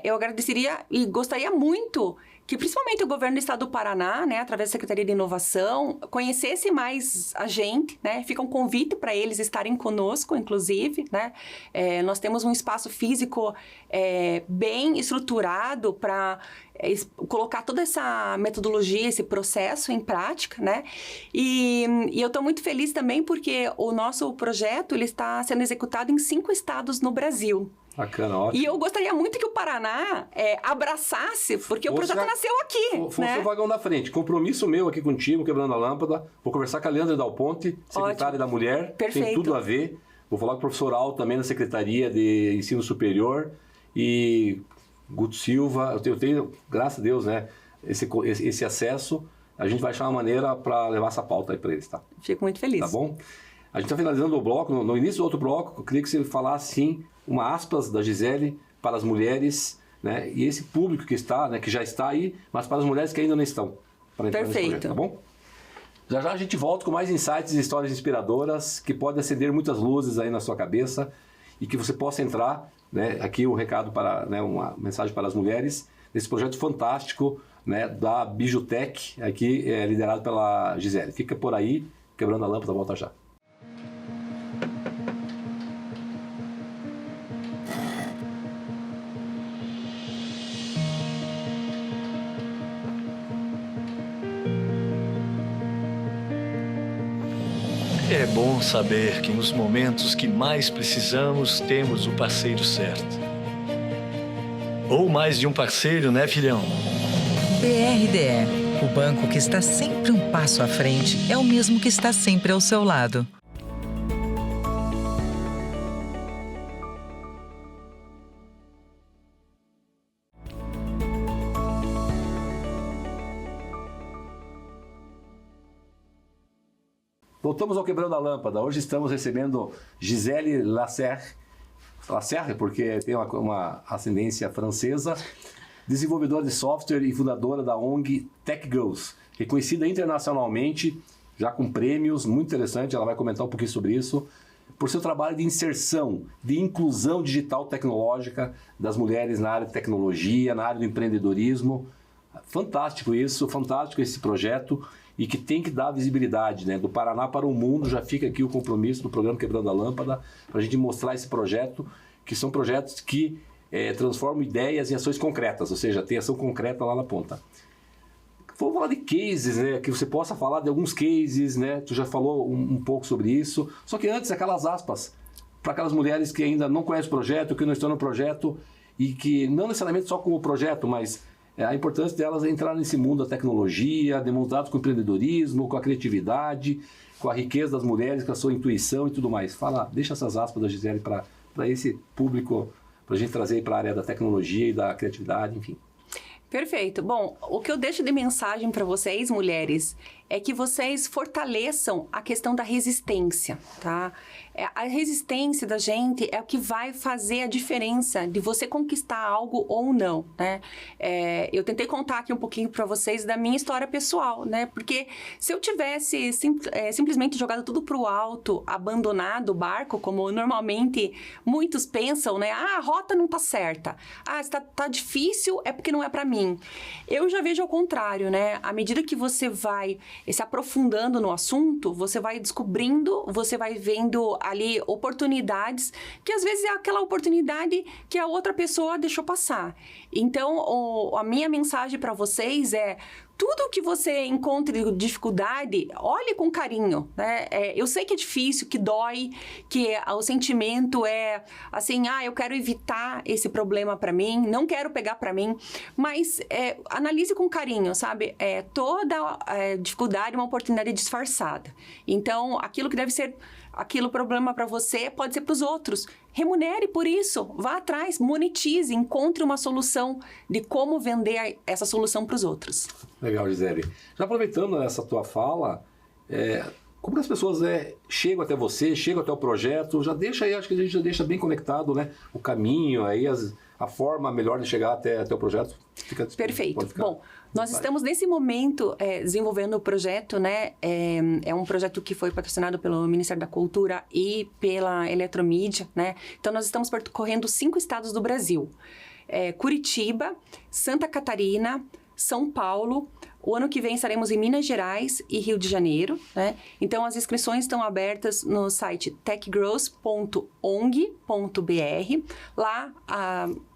eu agradeceria e gostaria muito que principalmente o governo do estado do Paraná, né, através da Secretaria de Inovação, conhecesse mais a gente, né? Fica um convite para eles estarem conosco, inclusive, né? Nós temos um espaço físico bem estruturado para colocar toda essa metodologia, esse processo em prática, né? E eu estou muito feliz também porque o nosso projeto ele está sendo executado em 5 estados no Brasil. Bacana, ótimo. E eu gostaria muito que o Paraná abraçasse, porque o projeto nasceu aqui. Fosse né? o vagão da frente. Compromisso meu aqui contigo, Quebrando a Lâmpada. Vou conversar com a Leandra Dal Ponte, secretária da Mulher. Perfeito. Tem tudo a ver. Vou falar com o professor Al também na Secretaria de Ensino Superior. E Guto Silva. Eu tenho, graças a Deus, né, esse acesso. A gente vai achar uma maneira para levar essa pauta aí para eles, tá? Fico muito feliz. Tá bom? A gente está finalizando o bloco. No início do outro bloco, eu queria que você falasse, sim, uma aspas da Gisele para as mulheres, né? E esse público que está, né, que já está aí, mas para as mulheres que ainda não estão. Para entrar nesse projeto, tá bom? Já já a gente volta com mais insights e histórias inspiradoras que podem acender muitas luzes aí na sua cabeça e que você possa entrar, né? Aqui o recado para, né, uma mensagem para as mulheres, nesse projeto fantástico, né, da Bijutech, aqui liderado pela Gisele. Fica por aí, Quebrando a Lâmpada, volta já. É bom saber que nos momentos que mais precisamos, temos o parceiro certo. Ou mais de um parceiro, né, filhão? BRDE, o banco que está sempre um passo à frente, é o mesmo que está sempre ao seu lado. Voltamos ao Quebrando a Lâmpada. Hoje estamos recebendo Gisele Lasserre, porque tem uma ascendência francesa, desenvolvedora de software e fundadora da ONG Tech Girls, reconhecida internacionalmente, já com prêmios, muito interessante, ela vai comentar um pouquinho sobre isso, por seu trabalho de inserção, de inclusão digital tecnológica das mulheres na área de tecnologia, na área do empreendedorismo. Fantástico isso, fantástico esse projeto, e que tem que dar visibilidade, né? Do Paraná para o mundo. Já fica aqui o compromisso do programa Quebrando a Lâmpada para a gente mostrar esse projeto, que são projetos que transformam ideias em ações concretas, ou seja, tem ação concreta lá na ponta. Vamos falar de cases, né? Que você possa falar de alguns cases, né? Tu já falou um pouco sobre isso, só que antes aquelas aspas para aquelas mulheres que ainda não conhecem o projeto, que não estão no projeto e que não necessariamente só com o projeto, mas a importância delas é entrar nesse mundo da tecnologia, demonstrado com o empreendedorismo, com a criatividade, com a riqueza das mulheres, com a sua intuição e tudo mais. Fala, deixa essas aspas da Gisele para esse público, para a gente trazer para a área da tecnologia e da criatividade, enfim. Perfeito. Bom, o que eu deixo de mensagem para vocês, mulheres, é que vocês fortaleçam a questão da resistência, tá? A resistência da gente é o que vai fazer a diferença de você conquistar algo ou não, né? Eu tentei contar aqui um pouquinho para vocês da minha história pessoal, né? Porque se eu tivesse simplesmente jogado tudo pro alto, abandonado o barco, como normalmente muitos pensam, né? Ah, a rota não tá certa. Ah, tá difícil, é porque não é para mim. Eu já vejo ao contrário, né? À medida que você vai se aprofundando no assunto, você vai descobrindo, você vai vendo ali oportunidades que às vezes é aquela oportunidade que a outra pessoa deixou passar. Então, a minha mensagem para vocês é: tudo que você encontre dificuldade, olhe com carinho, né? Eu sei que é difícil, que dói, que o sentimento é assim, eu quero evitar esse problema para mim, não quero pegar para mim, mas analise com carinho, sabe? Toda dificuldade é uma oportunidade disfarçada. Então, aquilo que deve ser problema para você pode ser para os outros. Remunere por isso, vá atrás, monetize, encontre uma solução de como vender essa solução para os outros. Legal, Gisele. Já aproveitando essa tua fala, como que as pessoas chegam até você, chegam até o projeto, já deixa aí, acho que a gente já deixa bem conectado, né? O caminho, aí a forma melhor de chegar até o projeto. Perfeito. Bom, nós estamos nesse momento desenvolvendo o projeto, né? É um projeto que foi patrocinado pelo Ministério da Cultura e pela Eletromídia, né? Então, nós estamos percorrendo 5 estados do Brasil. Curitiba, Santa Catarina, São Paulo. O ano que vem estaremos em Minas Gerais e Rio de Janeiro, né? Então, as inscrições estão abertas no site techgrowth.ong.br. Lá,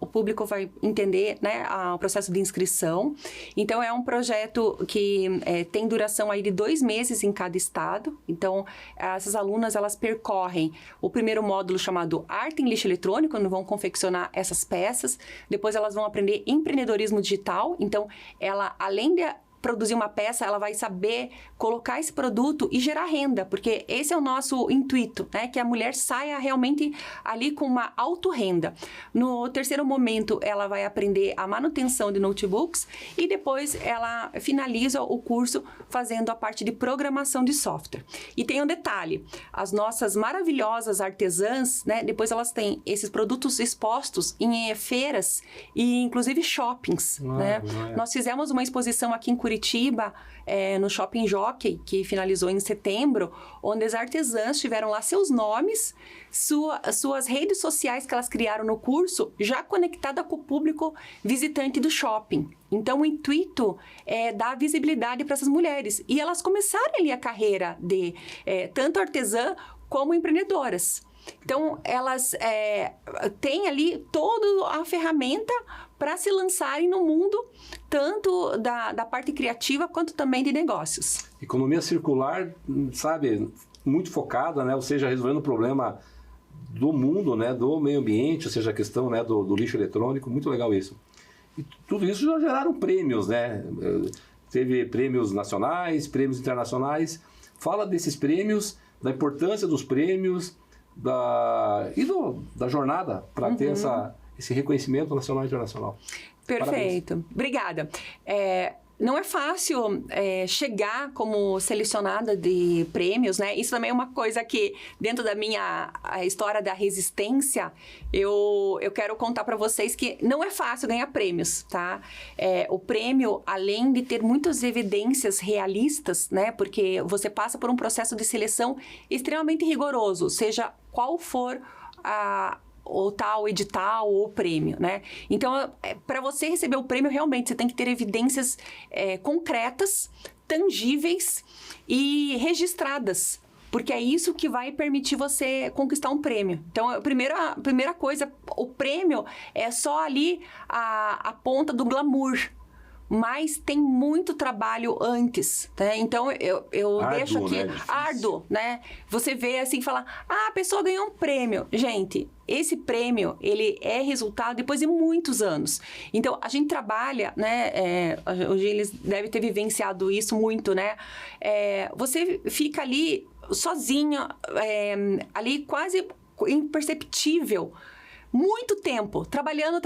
o público vai entender, né, o processo de inscrição. Então, é um projeto que tem duração aí de 2 meses em cada estado. Então, essas alunas, elas percorrem o primeiro módulo chamado Arte em Lixo Eletrônico, onde vão confeccionar essas peças. Depois, elas vão aprender empreendedorismo digital. Então, ela, além de produzir uma peça, ela vai saber colocar esse produto e gerar renda, porque esse é o nosso intuito, né? Que a mulher saia realmente ali com uma autorrenda. No terceiro momento, ela vai aprender a manutenção de notebooks e depois ela finaliza o curso fazendo a parte de programação de software. E tem um detalhe, as nossas maravilhosas artesãs, né? Depois elas têm esses produtos expostos em feiras e inclusive shoppings, né? Nós fizemos uma exposição aqui em Curitiba, no Shopping Jockey, que finalizou em setembro, onde as artesãs tiveram lá seus nomes, suas redes sociais que elas criaram no curso, já conectada com o público visitante do shopping. Então, o intuito é dar visibilidade para essas mulheres. E elas começaram ali a carreira de tanto artesã como empreendedoras. Então, elas têm ali toda a ferramenta para se lançarem no mundo, tanto da parte criativa quanto também de negócios. Economia circular, sabe, muito focada, né? Ou seja, resolvendo o problema do mundo, né? Do meio ambiente, ou seja, a questão, né? do lixo eletrônico, muito legal isso. E tudo isso já geraram prêmios, né? Teve prêmios nacionais, prêmios internacionais. Fala desses prêmios, da importância dos prêmios, da jornada para ter esse reconhecimento nacional e internacional. Perfeito. Parabéns. Obrigada. Não é fácil chegar como selecionada de prêmios, né? Isso também é uma coisa que, dentro da minha história da resistência, eu quero contar para vocês que não é fácil ganhar prêmios, tá? O prêmio, além de ter muitas evidências realistas, né? Porque você passa por um processo de seleção extremamente rigoroso, seja qual for o tal edital ou prêmio, né? Então, para você receber o prêmio, realmente, você tem que ter evidências concretas, tangíveis e registradas, porque é isso que vai permitir você conquistar um prêmio. Então, a primeira coisa, o prêmio é só ali a ponta do glamour, mas tem muito trabalho antes, né? Então, eu deixo aqui... Né? Árduo, né? Você vê assim, falar, a pessoa ganhou um prêmio. Gente, esse prêmio, ele é resultado depois de muitos anos. Então, a gente trabalha, né? O Gilles deve ter vivenciado isso muito, né? Você fica ali sozinha, ali quase imperceptível, muito tempo, trabalhando,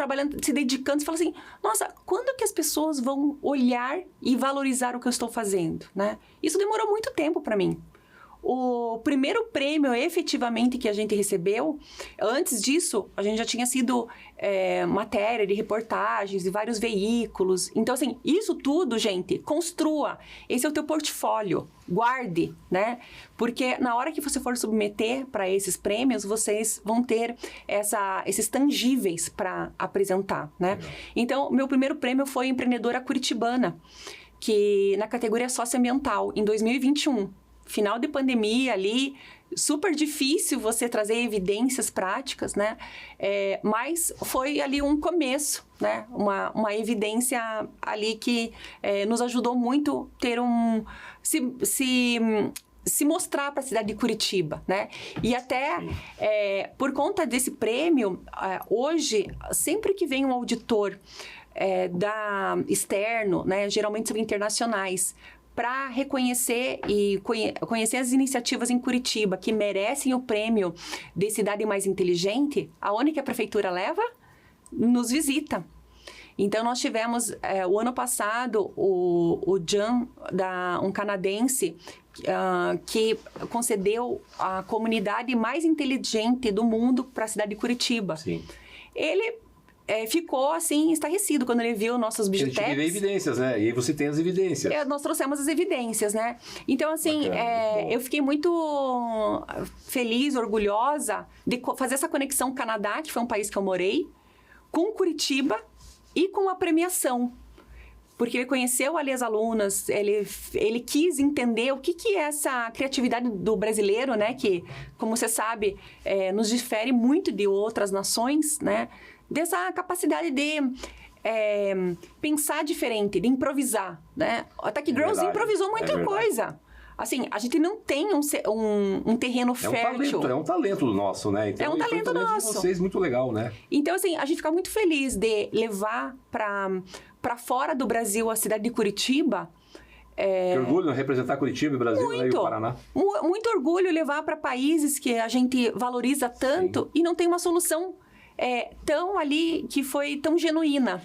se dedicando, você fala assim, nossa, quando que as pessoas vão olhar e valorizar o que eu estou fazendo, né? Isso demorou muito tempo para mim. O primeiro prêmio, efetivamente, que a gente recebeu, antes disso, a gente já tinha sido matéria de reportagens de vários veículos. Então, assim, isso tudo, gente, construa. Esse é o teu portfólio. Guarde, né? Porque na hora que você for submeter para esses prêmios, vocês vão ter esses tangíveis para apresentar, né? Legal. Então, meu primeiro prêmio foi Empreendedora Curitibana, que na categoria socioambiental, em 2021. Final de pandemia ali, super difícil você trazer evidências práticas, né? Mas foi ali um começo, né? Uma evidência ali que nos ajudou muito ter se mostrar para a cidade de Curitiba, né? E até por conta desse prêmio, hoje, sempre que vem um auditor externo, né? Geralmente são internacionais, para reconhecer e conhecer as iniciativas em Curitiba que merecem o prêmio de cidade mais inteligente, aonde que a prefeitura leva? Nos visita. Então, nós tivemos, o ano passado, o John, um canadense, que concedeu a comunidade mais inteligente do mundo para a cidade de Curitiba. Sim. Ele ficou, assim, estarrecido quando ele viu nossos bijutex. A gente vê evidências, né? E aí você tem as evidências. Nós trouxemos as evidências, né? Então, assim, eu fiquei muito feliz, orgulhosa de fazer essa conexão com o Canadá, que foi um país que eu morei, com Curitiba e com a premiação. porque ele conheceu ali as alunas, ele quis entender o que é essa criatividade do brasileiro, né? Que, como você sabe, nos difere muito de outras nações, né? Dessa capacidade de pensar diferente, de improvisar, né? A Tech Girls improvisou muita coisa. Assim, a gente não tem um terreno fértil. É um talento nosso, né? Então, é um talento nosso. De vocês, muito legal, né? Então, assim, a gente fica muito feliz de levar para fora do Brasil a cidade de Curitiba. Que orgulho representar Curitiba, Brasil e o Paraná. Muito orgulho levar para países que a gente valoriza tanto. Sim. E não tem uma solução tão ali, que foi tão genuína.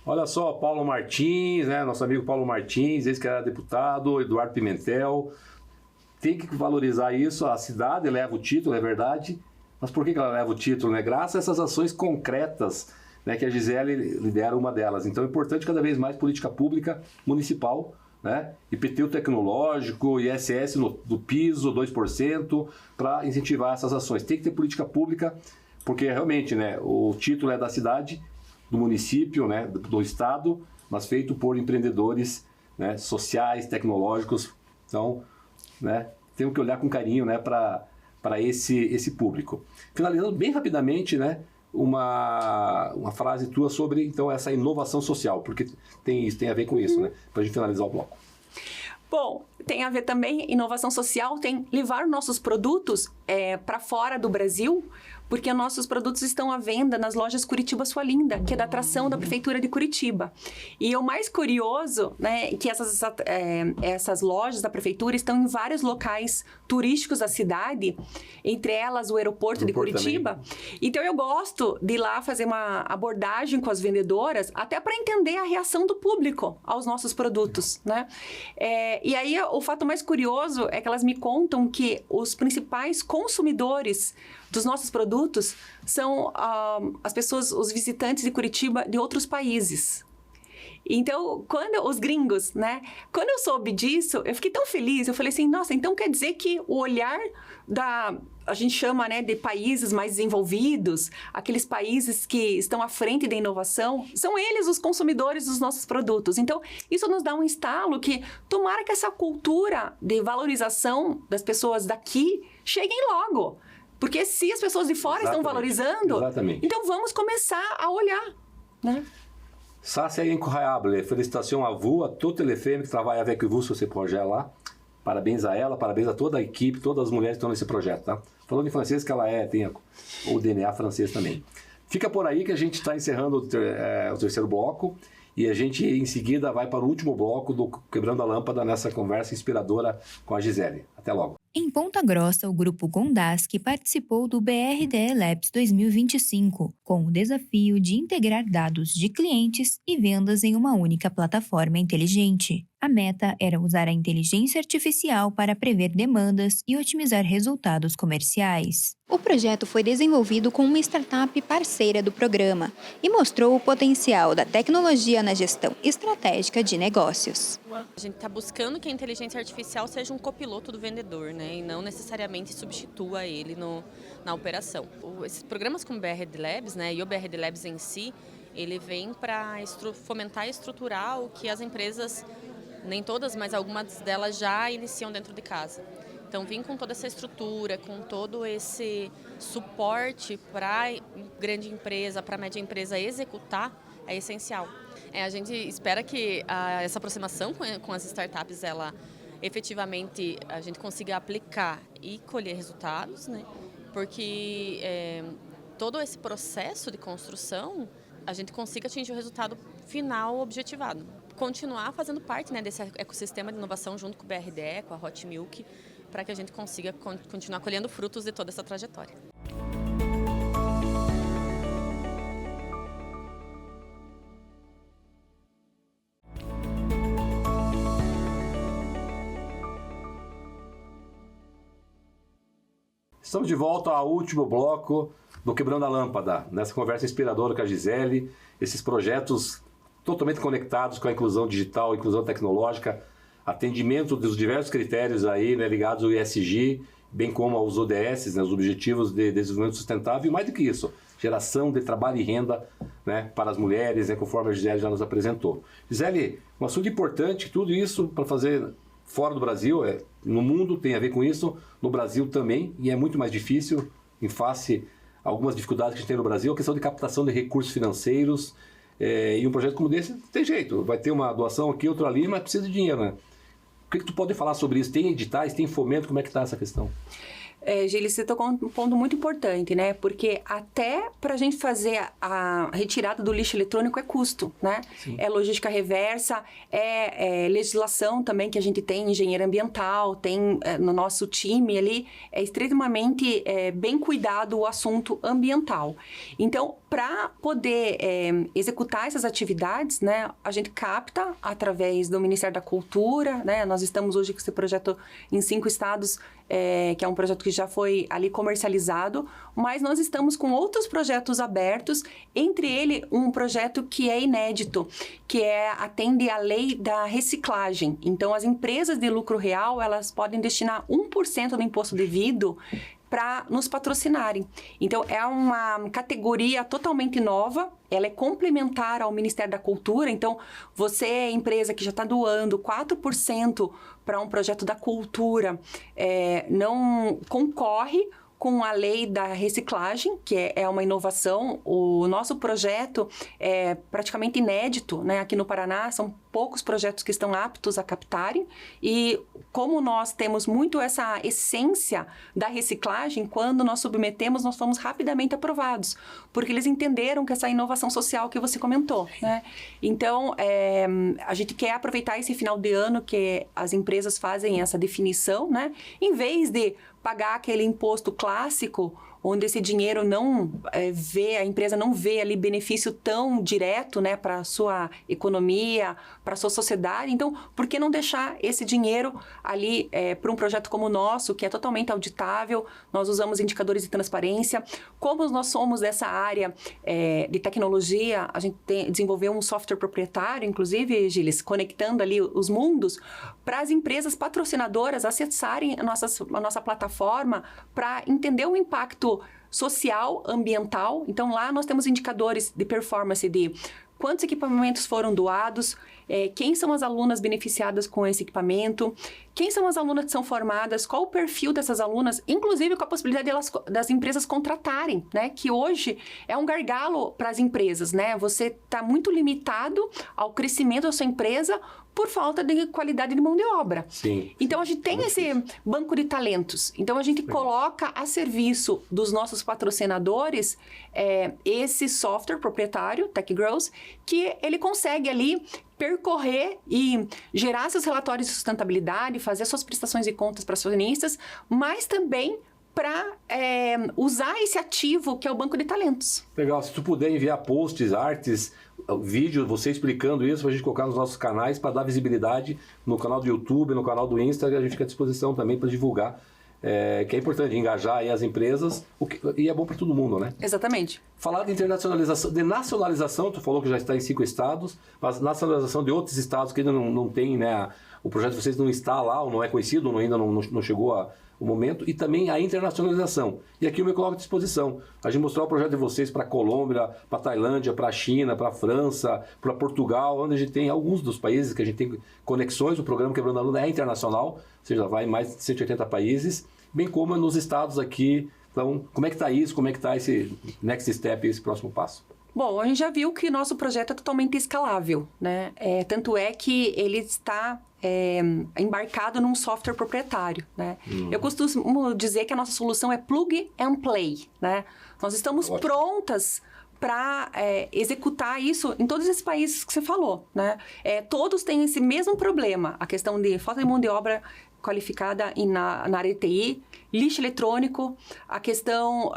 Olha só, Paulo Martins, né? Nosso amigo Paulo Martins, esse que era deputado, Eduardo Pimentel. Tem que valorizar isso. A cidade leva o título, é verdade. Mas por que ela leva o título, né? Graças a essas ações concretas, né, que a Gisele lidera uma delas. Então é importante cada vez mais política pública municipal, né? IPTU tecnológico, ISS do piso, 2%, para incentivar essas ações. Tem que ter política pública, porque realmente, né, o título é da cidade, do município, né, do estado, mas feito por empreendedores, né, sociais, tecnológicos. Então, né, temos que olhar com carinho, né, para esse público. Finalizando bem rapidamente, né, uma frase tua sobre então essa inovação social, porque tem a ver com isso, né, para a gente finalizar o bloco. Bom, tem a ver também, inovação social tem levar nossos produtos para fora do Brasil, porque nossos produtos estão à venda nas lojas Curitiba Sua Linda, que é da atração da Prefeitura de Curitiba. E o mais curioso, né, que essas lojas da Prefeitura estão em vários locais turísticos da cidade, entre elas o aeroporto de Curitiba. Também. Então eu gosto de ir lá fazer uma abordagem com as vendedoras, até para entender a reação do público aos nossos produtos, né? E aí o fato mais curioso é que elas me contam que os principais consumidores dos nossos produtos são as pessoas, os visitantes de Curitiba de outros países. Então, os gringos, né? Quando eu soube disso, eu fiquei tão feliz. Eu falei assim, nossa, então quer dizer que o olhar a gente chama, né, de países mais desenvolvidos, aqueles países que estão à frente da inovação, são eles os consumidores dos nossos produtos. Então, isso nos dá um estalo que tomara que essa cultura de valorização das pessoas daqui cheguem logo. Porque se as pessoas de fora estão valorizando, então vamos começar a olhar, né? Ça, c'est incroyable. Félicitations à vous, à toute les femmes qui travaillent avec vous sur ce projet-là. Parabéns a ela, parabéns a toda a equipe, todas as mulheres que estão nesse projeto, tá? Falando em francês, que ela tem o DNA francês também. Fica por aí que a gente está encerrando o terceiro bloco e a gente, em seguida, vai para o último bloco do Quebrando a Lâmpada nessa conversa inspiradora com a Gisele. Até logo. Em Ponta Grossa, o grupo Gondask participou do BRDE Labs 2025, com o desafio de integrar dados de clientes e vendas em uma única plataforma inteligente. A meta era usar a inteligência artificial para prever demandas e otimizar resultados comerciais. O projeto foi desenvolvido com uma startup parceira do programa e mostrou o potencial da tecnologia na gestão estratégica de negócios. A gente está buscando que a inteligência artificial seja um copiloto do vendedor, né? E não necessariamente substitua ele na operação. Esses programas como o BRD Labs, né, e o BRD Labs em si, ele vem para fomentar e estruturar o que as empresas, nem todas, mas algumas delas já iniciam dentro de casa. Então, vir com toda essa estrutura, com todo esse suporte para a grande empresa, para a média empresa executar, é essencial. A gente espera que essa aproximação com as startups, ela efetivamente a gente consiga aplicar e colher resultados, né? Porque todo esse processo de construção, a gente consiga atingir o resultado final objetivado. Continuar fazendo parte, né, desse ecossistema de inovação junto com o BRDE, com a Hot Milk, para que a gente consiga continuar colhendo frutos de toda essa trajetória. Estamos de volta ao último bloco do Quebrando a Lâmpada, nessa conversa inspiradora com a Gisele, esses projetos totalmente conectados com a inclusão digital, inclusão tecnológica, atendimento dos diversos critérios aí, né, ligados ao ESG, bem como aos ODS, né, os Objetivos de Desenvolvimento Sustentável, e mais do que isso, geração de trabalho e renda, né, para as mulheres, né, conforme a Gisele já nos apresentou. Gisele, um assunto importante, tudo isso para fazer fora do Brasil, no mundo tem a ver com isso, no Brasil também, e é muito mais difícil, em face a algumas dificuldades que a gente tem no Brasil, a questão de captação de recursos financeiros, e um projeto como esse tem jeito, vai ter uma doação aqui, outra ali, mas precisa de dinheiro, né? O que tu pode falar sobre isso? Tem editais, tem fomento, como é que está essa questão? Gili, você tocou um ponto muito importante, né? Porque até para a gente fazer a retirada do lixo eletrônico é custo, né? Sim. É logística reversa, é legislação também que a gente tem, engenheiro ambiental, tem no nosso time ali, é extremamente bem cuidado o assunto ambiental. Então, para poder executar essas atividades, né? A gente capta através do Ministério da Cultura, né? Nós estamos hoje com esse projeto em 5 estados, que é um projeto que já foi ali comercializado, mas nós estamos com outros projetos abertos, entre ele um projeto que é inédito, que atende à lei da reciclagem. Então, as empresas de lucro real, elas podem destinar 1% do imposto devido para nos patrocinarem. Então, é uma categoria totalmente nova, ela é complementar ao Ministério da Cultura. Então, você, empresa que já está doando 4% para um projeto da cultura, não concorre com a lei da reciclagem, que é uma inovação. O nosso projeto é praticamente inédito, né? Aqui no Paraná, são poucos projetos que estão aptos a captarem, e como nós temos muito essa essência da reciclagem, quando nós submetemos, nós fomos rapidamente aprovados, porque eles entenderam que essa inovação social que você comentou, né? Então, a gente quer aproveitar esse final de ano que as empresas fazem essa definição, né? Em vez de pagar aquele imposto clássico, onde esse dinheiro não a empresa não vê ali benefício tão direto, né, para a sua economia, para a sua sociedade. Então, por que não deixar esse dinheiro ali para um projeto como o nosso, que é totalmente auditável? Nós usamos indicadores de transparência. Como nós somos dessa área de tecnologia, a gente desenvolveu um software proprietário, inclusive, Gilles, conectando ali os mundos, para as empresas patrocinadoras acessarem a nossa plataforma para entender o impacto social, ambiental. Então, lá nós temos indicadores de performance de quantos equipamentos foram doados, quem são as alunas beneficiadas com esse equipamento, quem são as alunas que são formadas, qual o perfil dessas alunas, inclusive com a possibilidade das empresas contratarem, né? Que hoje é um gargalo para as empresas, né? Você está muito limitado ao crescimento da sua empresa por falta de qualidade de mão de obra. Sim. Então, a gente tem esse banco de talentos. Então, a gente coloca a serviço dos nossos patrocinadores esse software proprietário, TechGrows, que ele consegue ali percorrer e gerar seus relatórios de sustentabilidade, fazer suas prestações de contas para acionistas, mas também para usar esse ativo que é o banco de talentos. Legal, se tu puder enviar posts, artes, vídeo, você explicando isso, para a gente colocar nos nossos canais, para dar visibilidade no canal do YouTube, no canal do Instagram, a gente fica à disposição também para divulgar, que é importante engajar aí as empresas, e é bom para todo mundo, né? Exatamente. Falar de internacionalização, de nacionalização, tu falou que já está em 5 estados, mas nacionalização de outros estados que ainda não tem, né? O projeto de vocês não está lá, ou não é conhecido, ou ainda não chegou o momento, e também a internacionalização. E aqui eu me coloco à disposição. A gente mostrar o projeto de vocês para a Colômbia, para a Tailândia, para a China, para a França, para Portugal, onde a gente tem alguns dos países que a gente tem conexões. O programa Quebrando a Luna é internacional, ou seja, vai em mais de 180 países, bem como nos estados aqui. Então, como é que está isso? Como é que está esse next step, esse próximo passo? Bom, a gente já viu que nosso projeto é totalmente escalável, né? Tanto é que ele está embarcado num software proprietário, né? Eu costumo dizer que a nossa solução é plug and play, né? Nós estamos prontas para executar isso em todos esses países que você falou, né? Todos têm esse mesmo problema, a questão de falta de mão de obra qualificada na área de TI, lixo eletrônico, a questão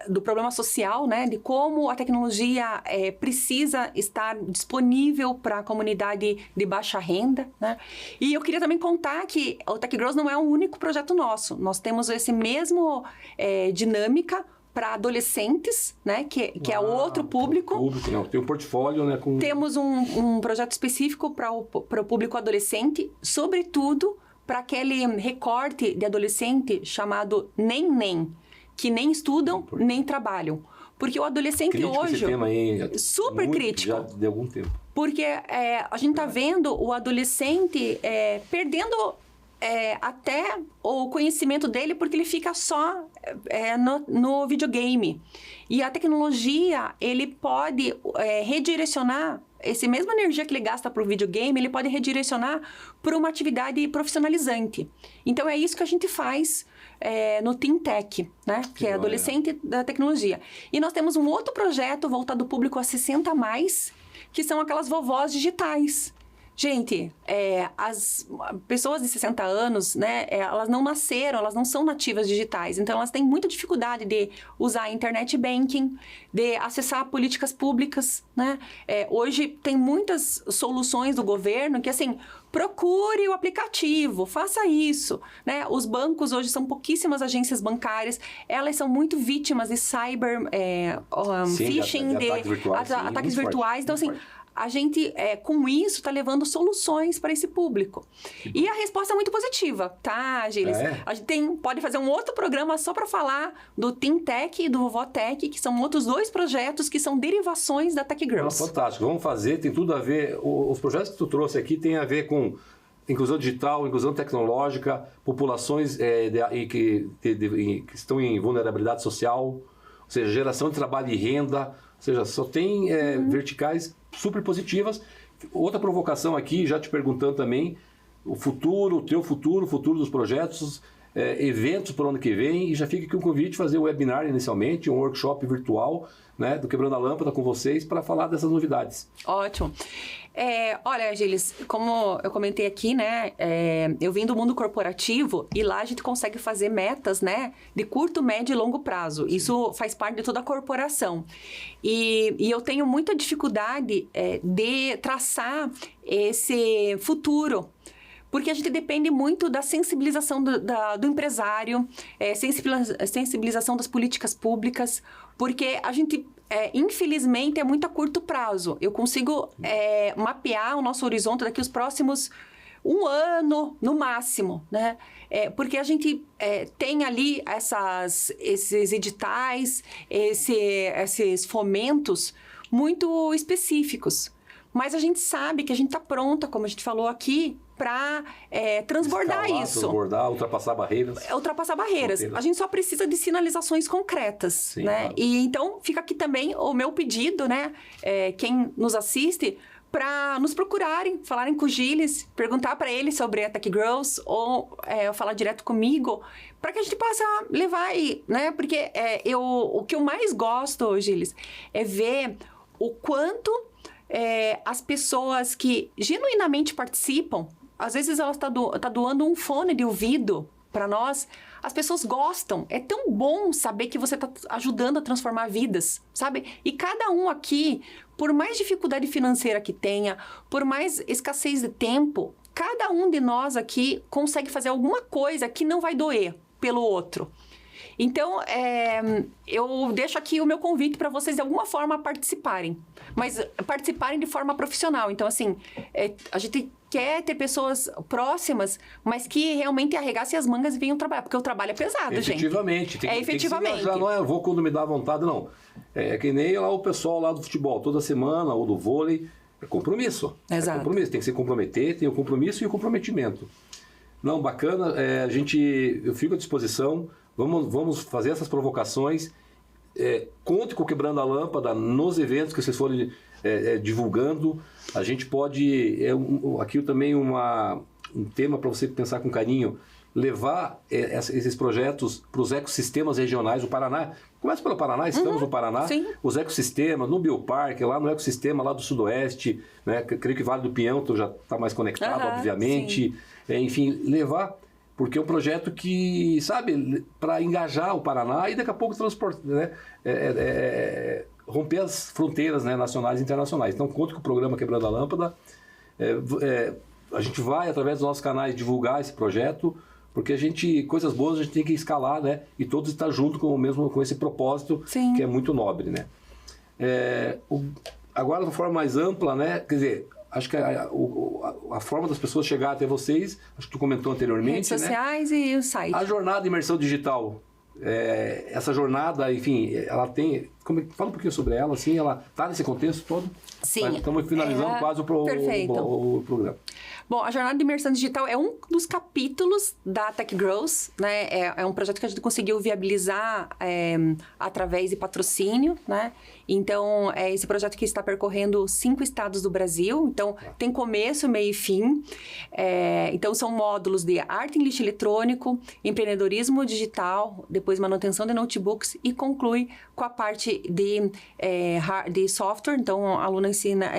do problema social, né, de como a tecnologia precisa estar disponível para a comunidade de baixa renda, né? E eu queria também contar que o TechGrows não é o único projeto nosso. Nós temos esse mesmo dinâmica para adolescentes, né, que é outro público. Não, tem um portfólio, né? Temos um projeto específico para o público adolescente, sobretudo para aquele recorte de adolescente chamado nem, que nem estudam, nem trabalham. Porque o adolescente Crítico hoje... esse tema aí, super muito, crítico. Já de algum tempo. Porque a gente está vendo o adolescente perdendo até o conhecimento dele porque ele fica só no videogame. E a tecnologia, ele pode redirecionar essa mesma energia que ele gasta para o videogame, ele pode redirecionar para uma atividade profissionalizante. Então, é isso que a gente faz no Teen Tech, né? Que é adolescente da tecnologia. E nós temos um outro projeto voltado ao público a 60 a mais, que são aquelas vovós digitais. Gente, as pessoas de 60 anos, né, elas não nasceram, elas não são nativas digitais. Então, elas têm muita dificuldade de usar internet banking, de acessar políticas públicas, né? Hoje, tem muitas soluções do governo que, assim, procure o aplicativo, faça isso, né? Os bancos hoje são pouquíssimas agências bancárias, elas são muito vítimas de cyber phishing, de ataques virtuais. Então, assim, a gente, com isso, está levando soluções para esse público. E a resposta é muito positiva, tá, Gilles? A gente pode fazer um outro programa só para falar do Teen Tech e do Vovó Tech, que são outros dois projetos que são derivações da Tech Girls. Fantástico, vamos fazer, tem tudo a ver. Os projetos que tu trouxe aqui têm a ver com inclusão digital, inclusão tecnológica, populações que estão em vulnerabilidade social, ou seja, geração de trabalho e renda, ou seja, só tem verticais super positivas. Outra provocação aqui, já te perguntando também, o teu futuro, o futuro dos projetos, eventos para o ano que vem, e já fica aqui um convite fazer um webinar inicialmente, um workshop virtual, né, do Quebrando a Lâmpada com vocês para falar dessas novidades. Ótimo. Olha, Gilles, como eu comentei aqui, né, eu vim do mundo corporativo e lá a gente consegue fazer metas, né, de curto, médio e longo prazo. Isso faz parte de toda a corporação. E eu tenho muita dificuldade de traçar esse futuro, porque a gente depende muito da sensibilização do empresário, sensibilização das políticas públicas, porque a gente, infelizmente, é muito a curto prazo. Eu consigo mapear o nosso horizonte daqui os próximos 1 ano, no máximo, né? Porque a gente tem ali esses editais, esses fomentos muito específicos. Mas a gente sabe que a gente está pronta, como a gente falou aqui, para transbordar isso. Transbordar, ultrapassar barreiras. Ultrapassar barreiras. A gente só precisa de sinalizações concretas, sim, né? Claro. E então, fica aqui também o meu pedido, né? Quem nos assiste, para nos procurarem, falarem com o Gilles, perguntar para ele sobre a Tech Girls ou falar direto comigo, para que a gente possa levar aí, né? Porque o que eu mais gosto, Gilles, é ver o quanto as pessoas que genuinamente participam, às vezes ela está doando um fone de ouvido para nós, as pessoas gostam. É tão bom saber que você está ajudando a transformar vidas, sabe? E cada um aqui, por mais dificuldade financeira que tenha, por mais escassez de tempo, cada um de nós aqui consegue fazer alguma coisa que não vai doer pelo outro. Então, eu deixo aqui o meu convite para vocês, de alguma forma, participarem. Mas participarem de forma profissional. Então, assim, a gente quer ter pessoas próximas, mas que realmente arregassem as mangas e venham trabalhar. Porque o trabalho é pesado, efetivamente, gente. Efetivamente. Tem que se engajar, não é vou quando me dá vontade, não. É que nem lá o pessoal lá do futebol, toda semana, ou do vôlei. É compromisso. Exato. É compromisso, tem que se comprometer, tem o compromisso e o comprometimento. Não, bacana. Eu fico à disposição. Vamos fazer essas provocações. Conte com o Quebrando a Lâmpada nos eventos que vocês forem divulgando. A gente pode... aqui também um tema para você pensar com carinho. Levar esses projetos para os ecossistemas regionais do Paraná. Começa pelo Paraná, estamos no Paraná. Sim. Os ecossistemas, no Bioparque, lá no ecossistema lá do Sudoeste. Né? Creio que Vale do Pinhão já está mais conectado, obviamente. Enfim, levar... Porque é um projeto que, sabe, para engajar o Paraná e daqui a pouco transportar, né? Romper as fronteiras, né, nacionais e internacionais. Então, conto com o programa Quebrando a Lâmpada. A gente vai, através dos nossos canais, divulgar esse projeto, porque coisas boas a gente tem que escalar, né? E todos estar junto com esse propósito, sim, que é muito nobre, né? Agora, de forma mais ampla, né? Quer dizer... Acho que a forma das pessoas chegar até vocês, acho que tu comentou anteriormente, redes sociais, né? E o site. A jornada de imersão digital, essa jornada, enfim, ela tem, Fala um pouquinho sobre ela, assim, ela está nesse contexto todo? Sim. Estamos finalizando quase o programa. Bom, a jornada de imersão digital é um dos capítulos da Tech Growth, né? É um projeto que a gente conseguiu viabilizar através de patrocínio, né? Então, é esse projeto que está percorrendo 5 estados do Brasil. Então, tem começo, meio e fim. Então, são módulos de arte em lixo eletrônico, empreendedorismo digital, depois manutenção de notebooks e conclui com a parte de software. Então, a aluna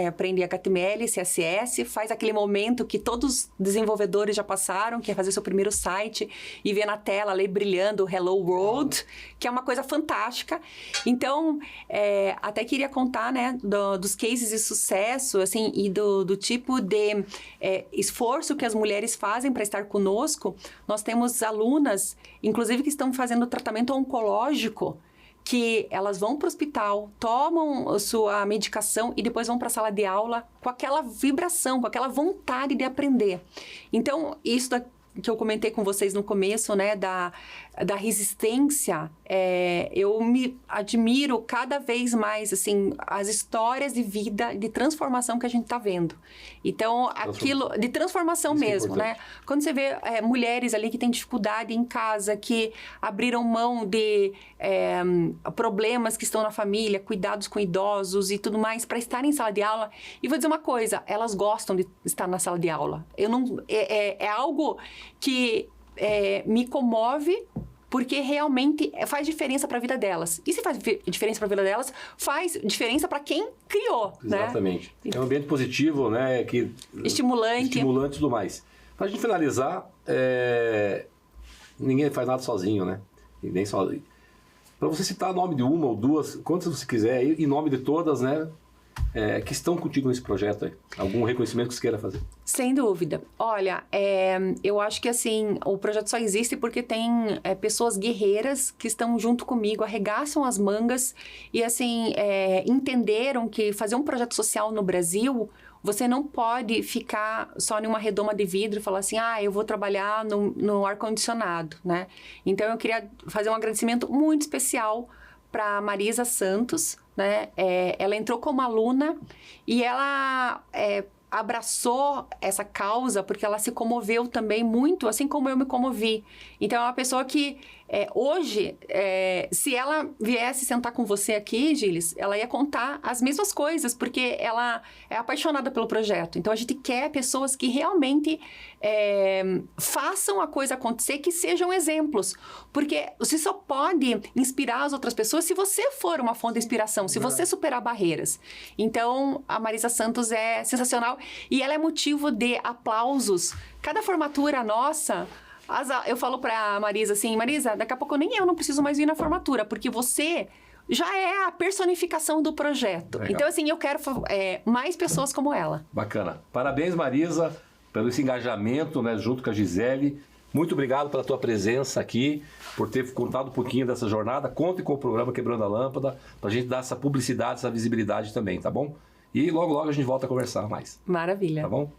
aprende HTML, CSS, faz aquele momento que todos os desenvolvedores já passaram, que é fazer seu primeiro site e ver na tela ali brilhando Hello World, que é uma coisa fantástica. Então, até queria contar, né, dos cases de sucesso, assim, e do tipo de esforço que as mulheres fazem para estar conosco. Nós temos alunas, inclusive, que estão fazendo tratamento oncológico, que elas vão para o hospital, tomam a sua medicação e depois vão para a sala de aula com aquela vibração, com aquela vontade de aprender. Então, isso que eu comentei com vocês no começo, né, da resistência, eu me admiro cada vez mais, assim, as histórias de vida, de transformação que a gente está vendo. Então, aquilo, de transformação mesmo, né? Quando você vê mulheres ali que têm dificuldade em casa, que abriram mão de problemas que estão na família, cuidados com idosos e tudo mais, para estar em sala de aula. E vou dizer uma coisa, elas gostam de estar na sala de aula. É algo que me comove, porque realmente faz diferença para a vida delas. E se faz diferença para a vida delas, faz diferença para quem criou, Exatamente. Né? É um ambiente positivo, né? Estimulante e tudo mais. Para a gente finalizar, ninguém faz nada sozinho, né? Nem sozinho. Para você citar o nome de uma ou duas, quantas você quiser, em nome de todas, né? Que estão contigo nesse projeto aí? Algum reconhecimento que você queira fazer? Sem dúvida. Olha, eu acho que assim, o projeto só existe porque tem pessoas guerreiras que estão junto comigo, arregaçam as mangas e assim, entenderam que fazer um projeto social no Brasil, você não pode ficar só em uma redoma de vidro e falar assim, eu vou trabalhar no ar-condicionado, né? Então, eu queria fazer um agradecimento muito especial para Marisa Santos, né? Ela entrou como aluna e ela abraçou essa causa porque ela se comoveu também muito, assim como eu me comovi. Então, é uma pessoa que hoje, se ela viesse sentar com você aqui, Gilles, ela ia contar as mesmas coisas, porque ela é apaixonada pelo projeto. Então, a gente quer pessoas que realmente façam a coisa acontecer, que sejam exemplos. Porque você só pode inspirar as outras pessoas se você for uma fonte de inspiração, se você superar barreiras. Então, a Marisa Santos é sensacional e ela é motivo de aplausos. Cada formatura nossa... Eu falo pra Marisa assim, Marisa, daqui a pouco nem eu não preciso mais vir na formatura, porque você já é a personificação do projeto. Legal. Então, assim, eu quero mais pessoas como ela. Bacana. Parabéns, Marisa, pelo esse engajamento, né, junto com a Gisele. Muito obrigado pela tua presença aqui, por ter contado um pouquinho dessa jornada. Conte com o programa Quebrando a Lâmpada, pra gente dar essa publicidade, essa visibilidade também, tá bom? E logo, logo a gente volta a conversar mais. Maravilha. Tá bom?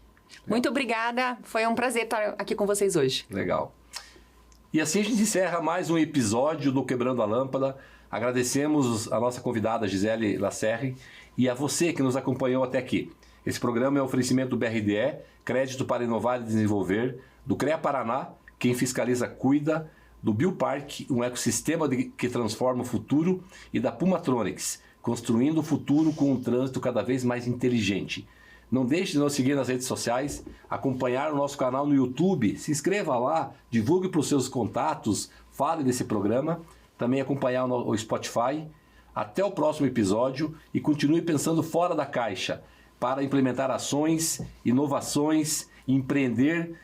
Muito obrigada, foi um prazer estar aqui com vocês hoje. Legal. E assim a gente encerra mais um episódio do Quebrando a Lâmpada. Agradecemos a nossa convidada Gisele Lacerre e a você que nos acompanhou até aqui. Esse programa é um oferecimento do BRDE, Crédito para Inovar e Desenvolver, do CREA Paraná, quem fiscaliza cuida, do Biopark, um ecossistema que transforma o futuro, e da Pumatronics, construindo o futuro com um trânsito cada vez mais inteligente. Não deixe de nos seguir nas redes sociais, acompanhar o nosso canal no YouTube, se inscreva lá, divulgue para os seus contatos, fale desse programa, também acompanhar o Spotify. Até o próximo episódio e continue pensando fora da caixa para implementar ações, inovações, empreender,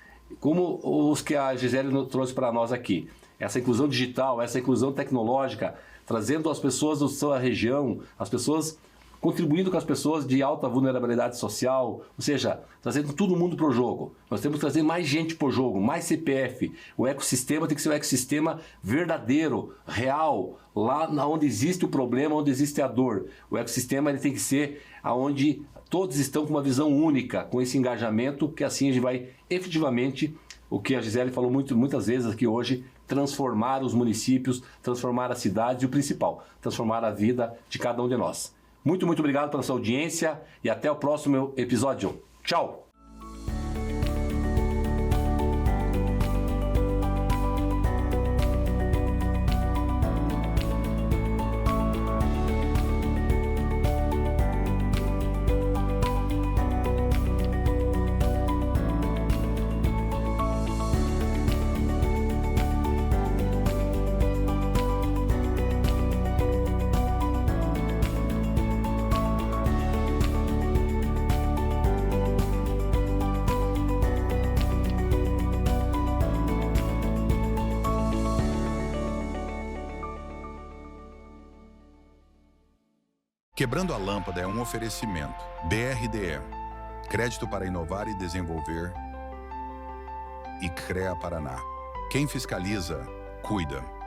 como os que a Gisele trouxe para nós aqui. Essa inclusão digital, essa inclusão tecnológica, trazendo as pessoas da sua região, as pessoas... contribuindo com as pessoas de alta vulnerabilidade social, ou seja, trazendo todo mundo para o jogo. Nós temos que trazer mais gente para o jogo, mais CPF. O ecossistema tem que ser um ecossistema verdadeiro, real, lá onde existe o problema, onde existe a dor. O ecossistema ele tem que ser onde todos estão com uma visão única, com esse engajamento, que assim a gente vai efetivamente, o que a Gisele falou muitas vezes aqui hoje, transformar os municípios, transformar as cidades e o principal, transformar a vida de cada um de nós. Muito, muito obrigado pela sua audiência e até o próximo episódio. Tchau! Quebrando a Lâmpada é um oferecimento. BRDE, Crédito para Inovar e Desenvolver, e CREA Paraná. Quem fiscaliza, cuida.